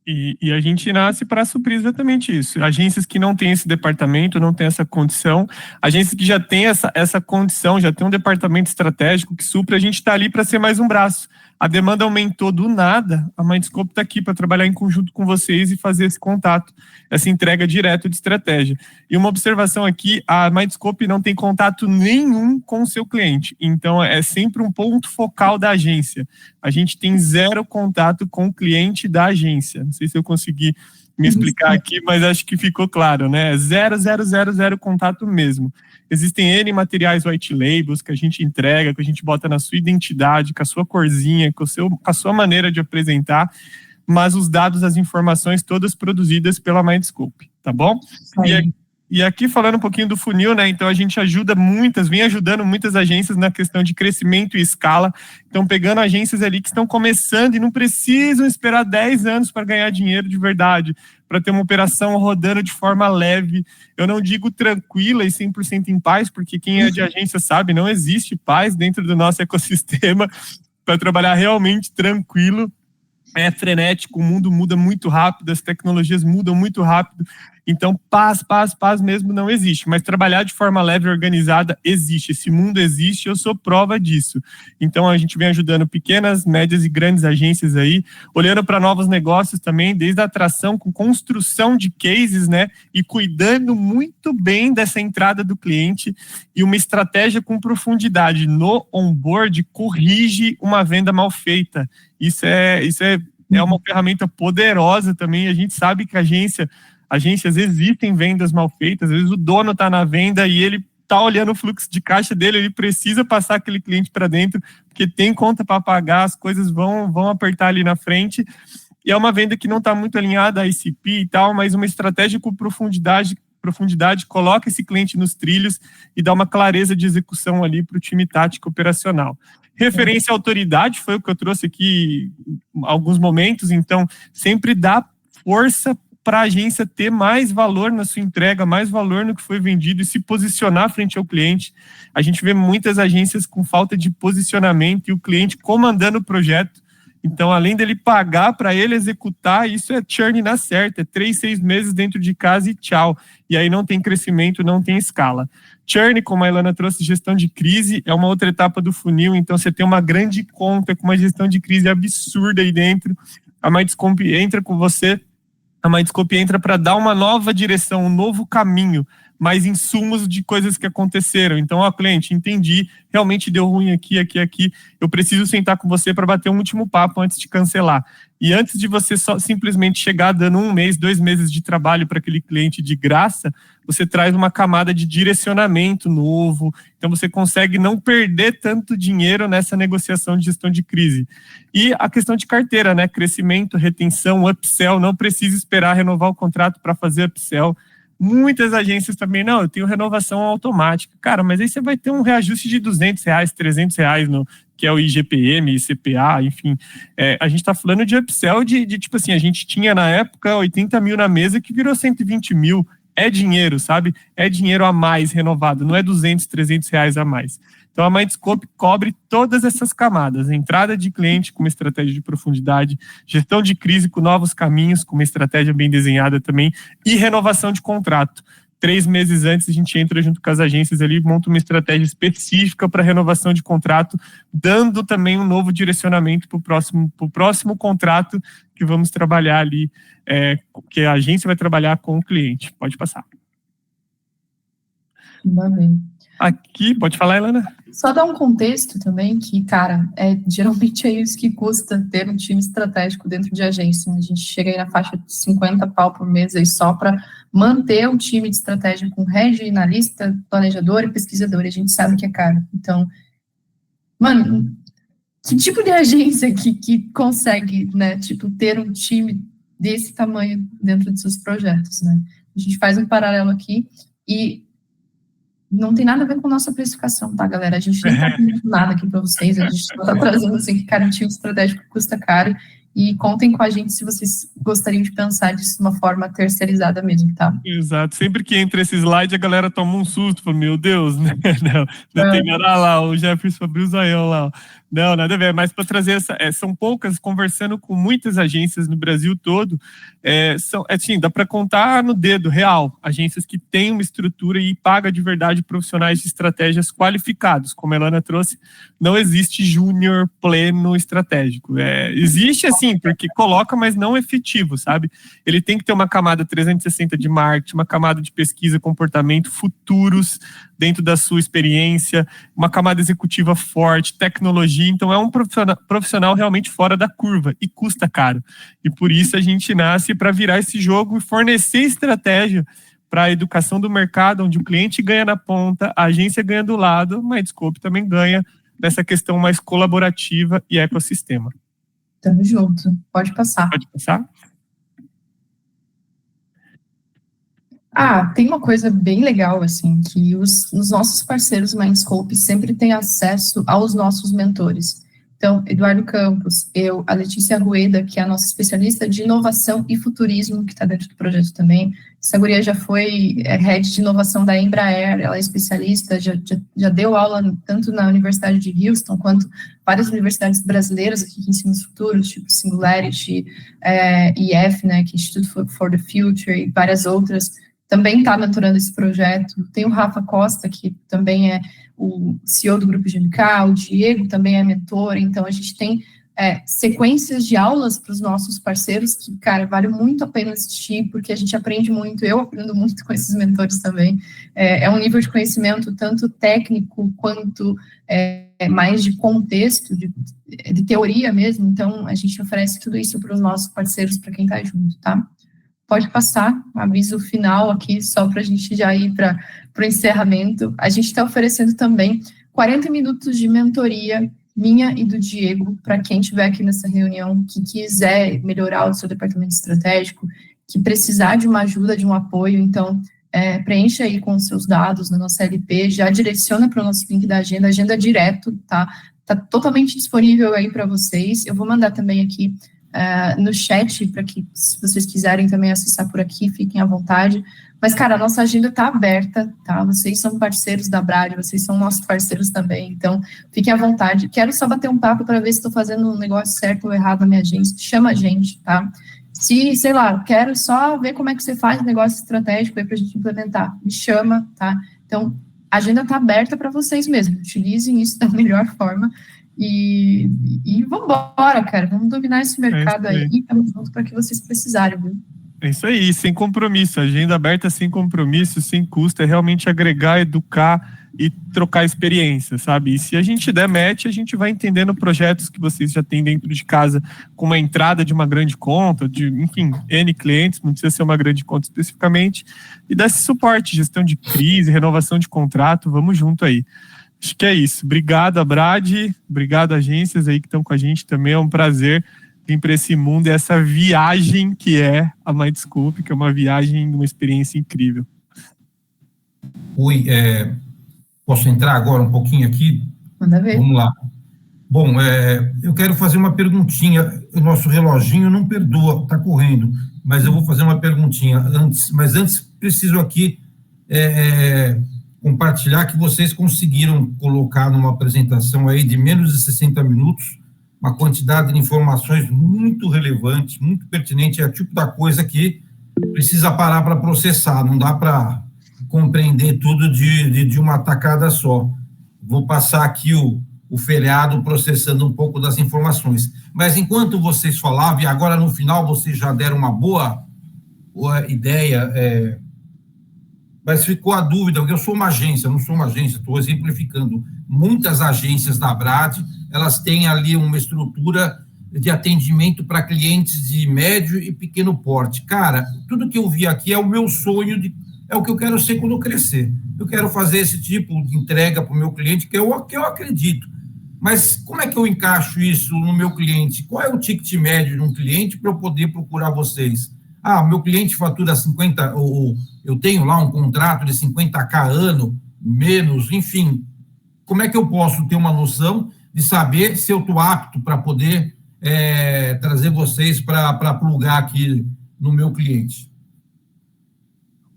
E a gente nasce para suprir exatamente isso. Agências que não têm esse departamento, não têm essa condição, agências que já têm essa condição, já tem um departamento estratégico que supre, a gente está ali para ser mais um braço. A demanda aumentou do nada, a Mindscope está aqui para trabalhar em conjunto com vocês e fazer esse contato, essa entrega direta de estratégia. E uma observação aqui, a Mindscope não tem contato nenhum com o seu cliente, então é sempre um ponto focal da agência. A gente tem 0 contato com o cliente da agência. Não sei se eu consegui me explicar aqui, mas acho que ficou claro, né? 0 contato mesmo. Existem N materiais white labels que a gente entrega, que a gente bota na sua identidade, com a sua corzinha, com a sua maneira de apresentar, mas os dados, as informações todas produzidas pela Mindscope, tá bom? E aqui falando um pouquinho do funil, né? Então a gente vem ajudando muitas agências na questão de crescimento e escala. Então pegando agências ali que estão começando e não precisam esperar 10 anos para ganhar dinheiro de verdade, para ter uma operação rodando de forma leve. Eu não digo tranquila e 100% em paz, porque quem é de agência sabe, não existe paz dentro do nosso ecossistema para trabalhar realmente tranquilo. É frenético, o mundo muda muito rápido, as tecnologias mudam muito rápido, então paz mesmo não existe, mas trabalhar de forma leve e organizada existe, esse mundo existe, eu sou prova disso. Então a gente vem ajudando pequenas, médias e grandes agências aí, olhando para novos negócios também, desde a atração com construção de cases, né, e cuidando muito bem dessa entrada do cliente, e uma estratégia com profundidade no onboard corrige uma venda mal feita. Isso é uma ferramenta poderosa também. A gente sabe que agências existem vendas mal feitas, às vezes o dono está na venda e ele está olhando o fluxo de caixa dele, ele precisa passar aquele cliente para dentro, porque tem conta para pagar, as coisas vão apertar ali na frente, e é uma venda que não está muito alinhada a ICP e tal, mas uma estratégia com profundidade coloca esse cliente nos trilhos e dá uma clareza de execução ali para o time tático operacional. Referência à autoridade foi o que eu trouxe aqui em alguns momentos, então sempre dá força para a agência ter mais valor na sua entrega, mais valor no que foi vendido e se posicionar frente ao cliente. A gente vê muitas agências com falta de posicionamento e o cliente comandando o projeto. Então, além dele pagar para ele executar, isso é churn na certa, é 3, 6 meses dentro de casa e tchau. E aí não tem crescimento, não tem escala. Churn, como a Ilana trouxe, gestão de crise, é uma outra etapa do funil, então você tem uma grande conta com uma gestão de crise absurda aí dentro. A Mindscope entra com você, a Mindscope entra para dar uma nova direção, um novo caminho, mais insumos de coisas que aconteceram. Então, ó, cliente, entendi, realmente deu ruim aqui, eu preciso sentar com você para bater um último papo antes de cancelar. E antes de você só simplesmente chegar dando 1 mês, 2 meses de trabalho para aquele cliente de graça, você traz uma camada de direcionamento novo, então você consegue não perder tanto dinheiro nessa negociação de gestão de crise. E a questão de carteira, né? Crescimento, retenção, upsell, não precisa esperar renovar o contrato para fazer upsell. Muitas agências também, não, eu tenho renovação automática. Cara, mas aí você vai ter um reajuste de R$200, R$300, que é o IGPM, ICPA, enfim. A gente está falando de upsell de tipo assim, a gente tinha na época 80 mil na mesa que virou 120 mil. É dinheiro, sabe? É dinheiro a mais renovado, não é 200, R$300 a mais. Então, a Mindscope cobre todas essas camadas. Entrada de cliente com uma estratégia de profundidade, gestão de crise com novos caminhos, com uma estratégia bem desenhada também, e renovação de contrato. 3 meses antes, a gente entra junto com as agências ali, monta uma estratégia específica para renovação de contrato, dando também um novo direcionamento para o próximo contrato que vamos trabalhar ali, que a agência vai trabalhar com o cliente. Pode passar. Aqui, pode falar, Ilana? Só dar um contexto também que, cara, geralmente é isso que custa ter um time estratégico dentro de agência. A gente chega aí na faixa de 50 pau por mês aí só para manter o time de estratégia com head, analista, planejador e pesquisador. A gente sabe que é caro. Então, mano, que tipo de agência que consegue, né, tipo, ter um time desse tamanho dentro de seus projetos, né? A gente faz um paralelo aqui e não tem nada a ver com nossa precificação, tá, galera? A gente nem tá pedindo nada aqui para vocês, a gente só tá trazendo, assim, que, cara, um time estratégico custa caro, e contem com a gente se vocês gostariam de pensar disso de uma forma terceirizada mesmo, tá? Exato. Sempre que entra esse slide, a galera toma um susto, fala, meu Deus, né? Não tem nada lá, o Jefferson abriu o zoião lá. Não, nada a ver, mas para trazer são poucas, conversando com muitas agências no Brasil todo, assim, dá para contar no dedo real, agências que têm uma estrutura e paga de verdade profissionais de estratégias qualificados, como a Elana trouxe, não existe júnior pleno estratégico, existe assim, porque coloca, mas não efetivo, sabe? Ele tem que ter uma camada 360 de marketing, uma camada de pesquisa, comportamento, futuros dentro da sua experiência, uma camada executiva forte, tecnologia. Então é um profissional realmente fora da curva e custa caro. E por isso a gente nasce para virar esse jogo e fornecer estratégia para a educação do mercado, onde o cliente ganha na ponta, a agência ganha do lado, a Mindscope também ganha nessa questão mais colaborativa e ecossistema. Tamo junto. Pode passar. Pode passar? Tem uma coisa bem legal, assim, que os nossos parceiros Mindscope sempre têm acesso aos nossos mentores. Então, Eduardo Campos, eu, a Letícia Rueda, que é a nossa especialista de inovação e futurismo, que está dentro do projeto também. Essa guria já foi head de inovação da Embraer, ela é especialista, já deu aula tanto na Universidade de Houston, quanto várias universidades brasileiras aqui que ensinam os futuros, tipo Singularity, IF, né, que é Institute for the Future, e várias outras. Também está mentorando esse projeto. Tem o Rafa Costa, que também é o CEO do Grupo GMK, o Diego também é mentor, então a gente tem sequências de aulas para os nossos parceiros que, cara, vale muito a pena assistir, porque a gente aprende muito, eu aprendo muito com esses mentores também. É um nível de conhecimento tanto técnico quanto mais de contexto, de teoria mesmo, então a gente oferece tudo isso para os nossos parceiros, para quem está junto, tá? Pode passar, aviso final aqui, só para a gente já ir para o encerramento. A gente está oferecendo também 40 minutos de mentoria, minha e do Diego, para quem estiver aqui nessa reunião, que quiser melhorar o seu departamento estratégico, que precisar de uma ajuda, de um apoio, então, preencha aí com os seus dados na nossa LP, já direciona para o nosso link da agenda direto, tá? Está totalmente disponível aí para vocês. Eu vou mandar também aqui no chat, para que, se vocês quiserem também acessar por aqui, fiquem à vontade. Mas, cara, a nossa agenda está aberta, tá? Vocês são parceiros da Brad, vocês são nossos parceiros também, então fiquem à vontade. Quero só bater um papo para ver se estou fazendo um negócio certo ou errado na minha agência. Chama a gente, tá? Se, sei lá, quero só ver como é que você faz negócio estratégico aí para a gente implementar. Me chama, tá? Então, a agenda está aberta para vocês mesmo. Utilizem isso da melhor forma. E vamos embora, cara. Vamos dominar esse mercado aí. Estamos juntos para que vocês precisarem, viu? É isso aí, sem compromisso. Agenda aberta sem compromisso, sem custo. É realmente agregar, educar e trocar experiência, sabe? E se a gente der match, a gente vai entendendo projetos que vocês já têm dentro de casa com uma entrada de uma grande conta, enfim, N clientes, não precisa ser uma grande conta especificamente, e dar esse suporte, gestão de crise, renovação de contrato, vamos junto aí. Acho que é isso. Obrigado, Brad. Obrigado, agências aí que estão com a gente também. É um prazer vir para esse mundo e essa viagem que é a Mindscope, que é uma viagem, uma experiência incrível. Oi, posso entrar agora um pouquinho aqui? Manda ver. Vamos lá. Bom, eu quero fazer uma perguntinha. O nosso reloginho não perdoa, está correndo, mas eu vou fazer uma perguntinha antes. Mas antes, preciso aqui compartilhar que vocês conseguiram colocar numa apresentação aí de menos de 60 minutos uma quantidade de informações muito relevante, muito pertinente, é o tipo da coisa que precisa parar para processar, não dá para compreender tudo de uma tacada só. Vou passar aqui o feriado processando um pouco das informações. Mas enquanto vocês falavam, e agora no final vocês já deram uma boa ideia, mas ficou a dúvida, porque eu sou uma agência, não sou uma agência, estou exemplificando. Muitas agências da Brad, elas têm ali uma estrutura de atendimento para clientes de médio e pequeno porte. Cara, tudo que eu vi aqui é o meu sonho, é o que eu quero ser quando eu crescer. Eu quero fazer esse tipo de entrega para o meu cliente, que eu acredito. Mas como é que eu encaixo isso no meu cliente? Qual é o ticket médio de um cliente para eu poder procurar vocês? Ah, meu cliente fatura 50, ou eu tenho lá um contrato de 50K ano, menos, enfim. Como é que eu posso ter uma noção de saber se eu estou apto para poder trazer vocês para plugar aqui no meu cliente?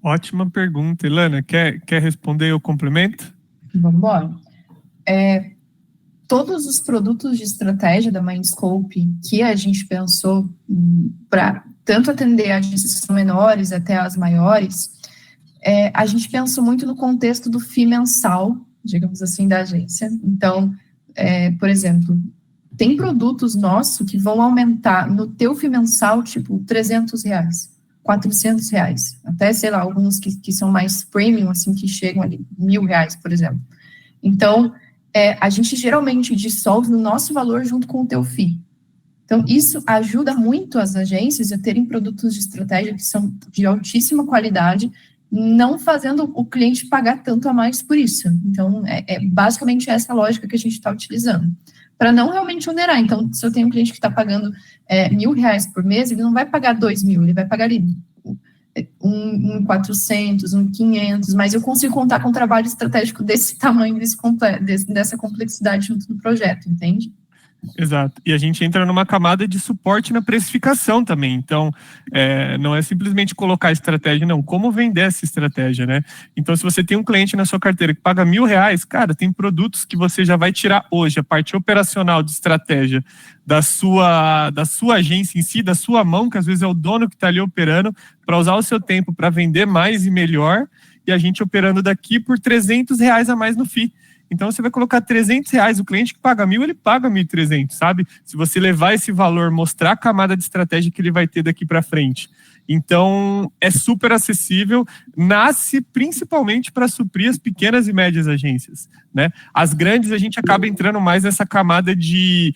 Ótima pergunta, Ilana. Quer responder ou complemento? Vamos embora. Todos os produtos de estratégia da Mindscope que a gente pensou para tanto atender agências que são menores até as maiores, a gente pensou muito no contexto do FII mensal, digamos assim, da agência. Então, por exemplo, tem produtos nossos que vão aumentar no teu FII mensal, tipo, R$300, R$400, até, sei lá, alguns que são mais premium, assim, que chegam ali R$1.000, por exemplo. Então, a gente geralmente dissolve o nosso valor junto com o teu FII. Então, isso ajuda muito as agências a terem produtos de estratégia que são de altíssima qualidade, não fazendo o cliente pagar tanto a mais por isso. Então, basicamente essa lógica que a gente está utilizando, para não realmente onerar. Então, se eu tenho um cliente que está pagando R$1.000 por mês, ele não vai pagar 2.000, ele vai pagar ali 1.400, 1.500, mas eu consigo contar com um trabalho estratégico desse tamanho, dessa complexidade junto no projeto, entende? Exato. E a gente entra numa camada de suporte na precificação também. Então, não é simplesmente colocar a estratégia, não. Como vender essa estratégia, né? Então, se você tem um cliente na sua carteira que paga R$1.000, cara, tem produtos que você já vai tirar hoje, a parte operacional de estratégia da sua agência em si, da sua mão, que às vezes é o dono que está ali operando, para usar o seu tempo para vender mais e melhor, e a gente operando daqui por R$300 a mais no FII. Então, você vai colocar R$300, o cliente que paga 1.000, ele paga 1.300, sabe? Se você levar esse valor, mostrar a camada de estratégia que ele vai ter daqui para frente. Então, é super acessível, nasce principalmente para suprir as pequenas e médias agências, né? As grandes, a gente acaba entrando mais nessa camada de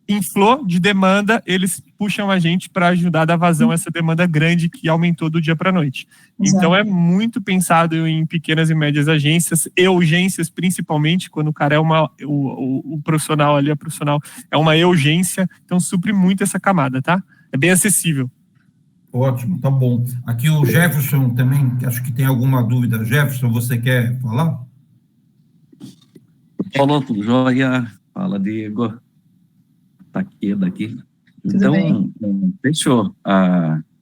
inflow de demanda, eles puxam a gente para ajudar a dar vazão a essa demanda grande que aumentou do dia para a noite. Exato. Então, é muito pensado em pequenas e médias agências e urgências, principalmente, quando o cara é o profissional ali, a profissional é uma urgência, então supre muito essa camada, tá? É bem acessível. Ótimo, tá bom. Aqui o Jefferson também, acho que tem alguma dúvida. Jefferson, você quer falar? Falou, tudo jóia? Fala, Diego. Daqui. Então, fechou.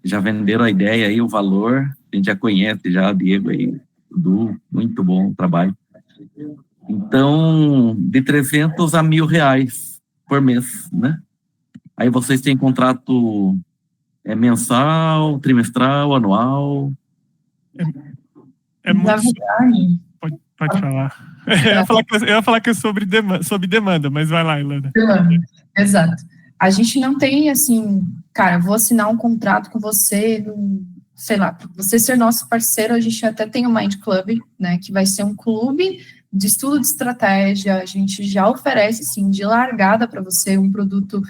Já venderam a ideia aí, o valor, a gente já conhece já, Diego aí, Dudu, muito bom o trabalho. Então, de 300 a R$1.000 por mês, né? Aí vocês têm contrato mensal, trimestral, anual? É muito... Pode falar. Eu ia falar que é sobre demanda, mas vai lá, Ilana. Exato. A gente não tem, assim, cara, vou assinar um contrato com você, sei lá, para você ser nosso parceiro, a gente até tem o Mind Club, né, que vai ser um clube de estudo de estratégia, a gente já oferece, assim, de largada para você um produto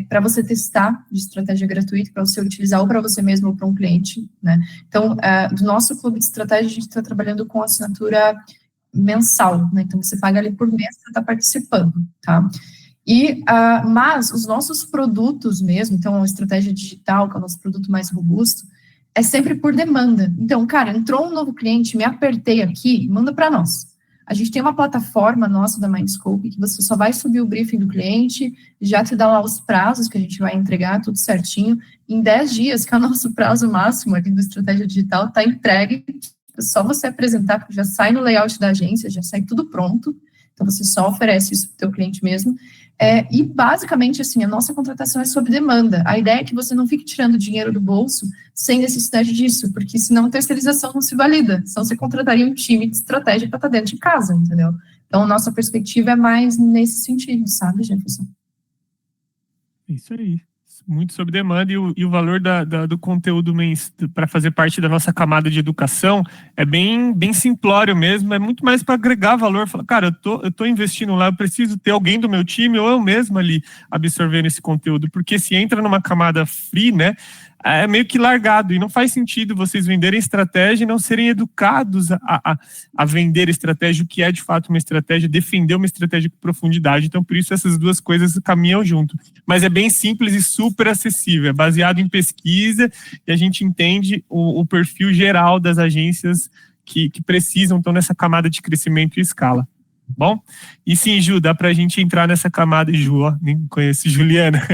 para você testar de estratégia gratuita, para você utilizar ou para você mesmo ou para um cliente, né. Então, do nosso clube de estratégia, a gente está trabalhando com assinatura mensal, né, então você paga ali por mês para estar participando, tá. Mas os nossos produtos mesmo, então a estratégia digital, que é o nosso produto mais robusto, é sempre por demanda. Então, cara, entrou um novo cliente, me apertei aqui, manda para nós. A gente tem uma plataforma nossa da Mindscope que você só vai subir o briefing do cliente, já te dá lá os prazos que a gente vai entregar, tudo certinho. Em 10 dias, que é o nosso prazo máximo aqui do Estratégia Digital, está entregue. É só você apresentar, porque já sai no layout da agência, já sai tudo pronto. Então, você só oferece isso para o teu cliente mesmo. E, basicamente, assim, a nossa contratação é sob demanda. A ideia é que você não fique tirando dinheiro do bolso sem necessidade disso, porque senão a terceirização não se valida. Senão você contrataria um time de estratégia para estar dentro de casa, entendeu? Então, a nossa perspectiva é mais nesse sentido, sabe, Jefferson? Isso aí. Muito sob demanda e o valor do conteúdo para fazer parte da nossa camada de educação é bem simplório mesmo, é muito mais para agregar valor. Falar, cara, eu tô investindo lá, eu preciso ter alguém do meu time ou eu mesmo ali absorvendo esse conteúdo, porque se entra numa camada free, né, é meio que largado, e não faz sentido vocês venderem estratégia e não serem educados a vender estratégia, o que é de fato uma estratégia, defender uma estratégia com profundidade. Então, por isso, essas duas coisas caminham junto. Mas é bem simples e super acessível, é baseado em pesquisa, e a gente entende o perfil geral das agências que precisam, estão nessa camada de crescimento e escala. Bom, e sim, Ju, dá pra gente entrar nessa camada, Ju, ó, nem conheço Juliana,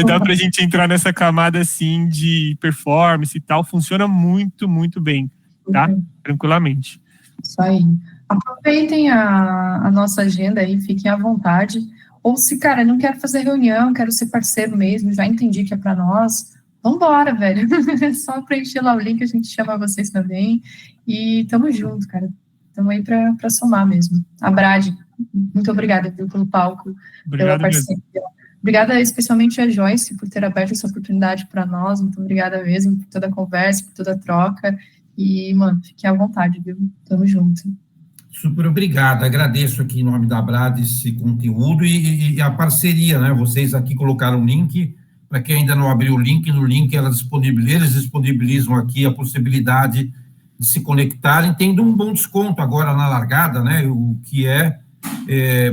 dá pra gente entrar nessa camada, assim, de performance e tal, funciona muito, muito bem, tá? Tranquilamente. Isso aí. Aproveitem a nossa agenda aí, fiquem à vontade, ou se, cara, não quero fazer reunião, quero ser parceiro mesmo, já entendi que é pra nós, vambora, velho, é só preencher lá o link, a gente chama vocês também, e tamo junto, cara. Estamos aí para somar mesmo. A Brad, muito obrigada pelo palco, pela parceria. Obrigada especialmente a Joyce por ter aberto essa oportunidade para nós. Muito obrigada mesmo por toda a conversa, por toda a troca. E, mano, fique à vontade, viu? Tamo junto. Super obrigado. Agradeço aqui em nome da Brad esse conteúdo e a parceria, né? Vocês aqui colocaram o link. Para quem ainda não abriu o link, no link eles disponibilizam aqui a possibilidade de se conectarem, tendo um bom desconto agora na largada, né, o que é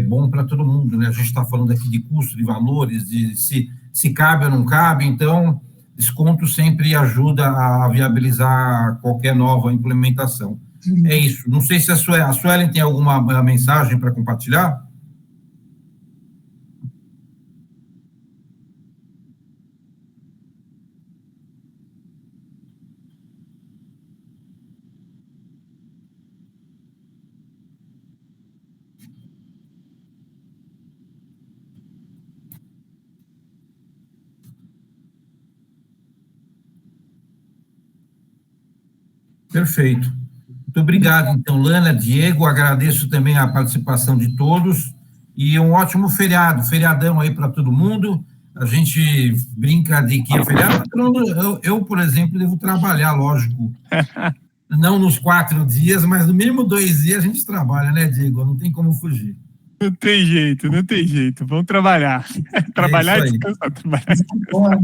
bom para todo mundo, né, a gente está falando aqui de custo, de valores, de se cabe ou não cabe, então, desconto sempre ajuda a viabilizar qualquer nova implementação. É isso, não sei se a Suelen tem alguma mensagem para compartilhar? Perfeito. Muito obrigado, então, Lana, Diego, agradeço também a participação de todos e um ótimo feriadão aí para todo mundo. A gente brinca de que é feriado, eu, por exemplo, devo trabalhar, lógico, não nos 4 dias, mas no mínimo 2 dias a gente trabalha, né, Diego? Não tem como fugir. Não tem jeito, vamos trabalhar. Trabalhar e descansar, trabalhar e descansar.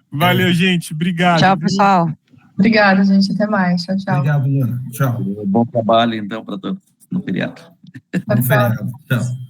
Valeu, gente, obrigado. Tchau, pessoal. Obrigada, gente. Até mais. Tchau, tchau. Obrigado, Lana. Tchau. Bom trabalho, então, para todos no feriado. Bom feriado. Tchau.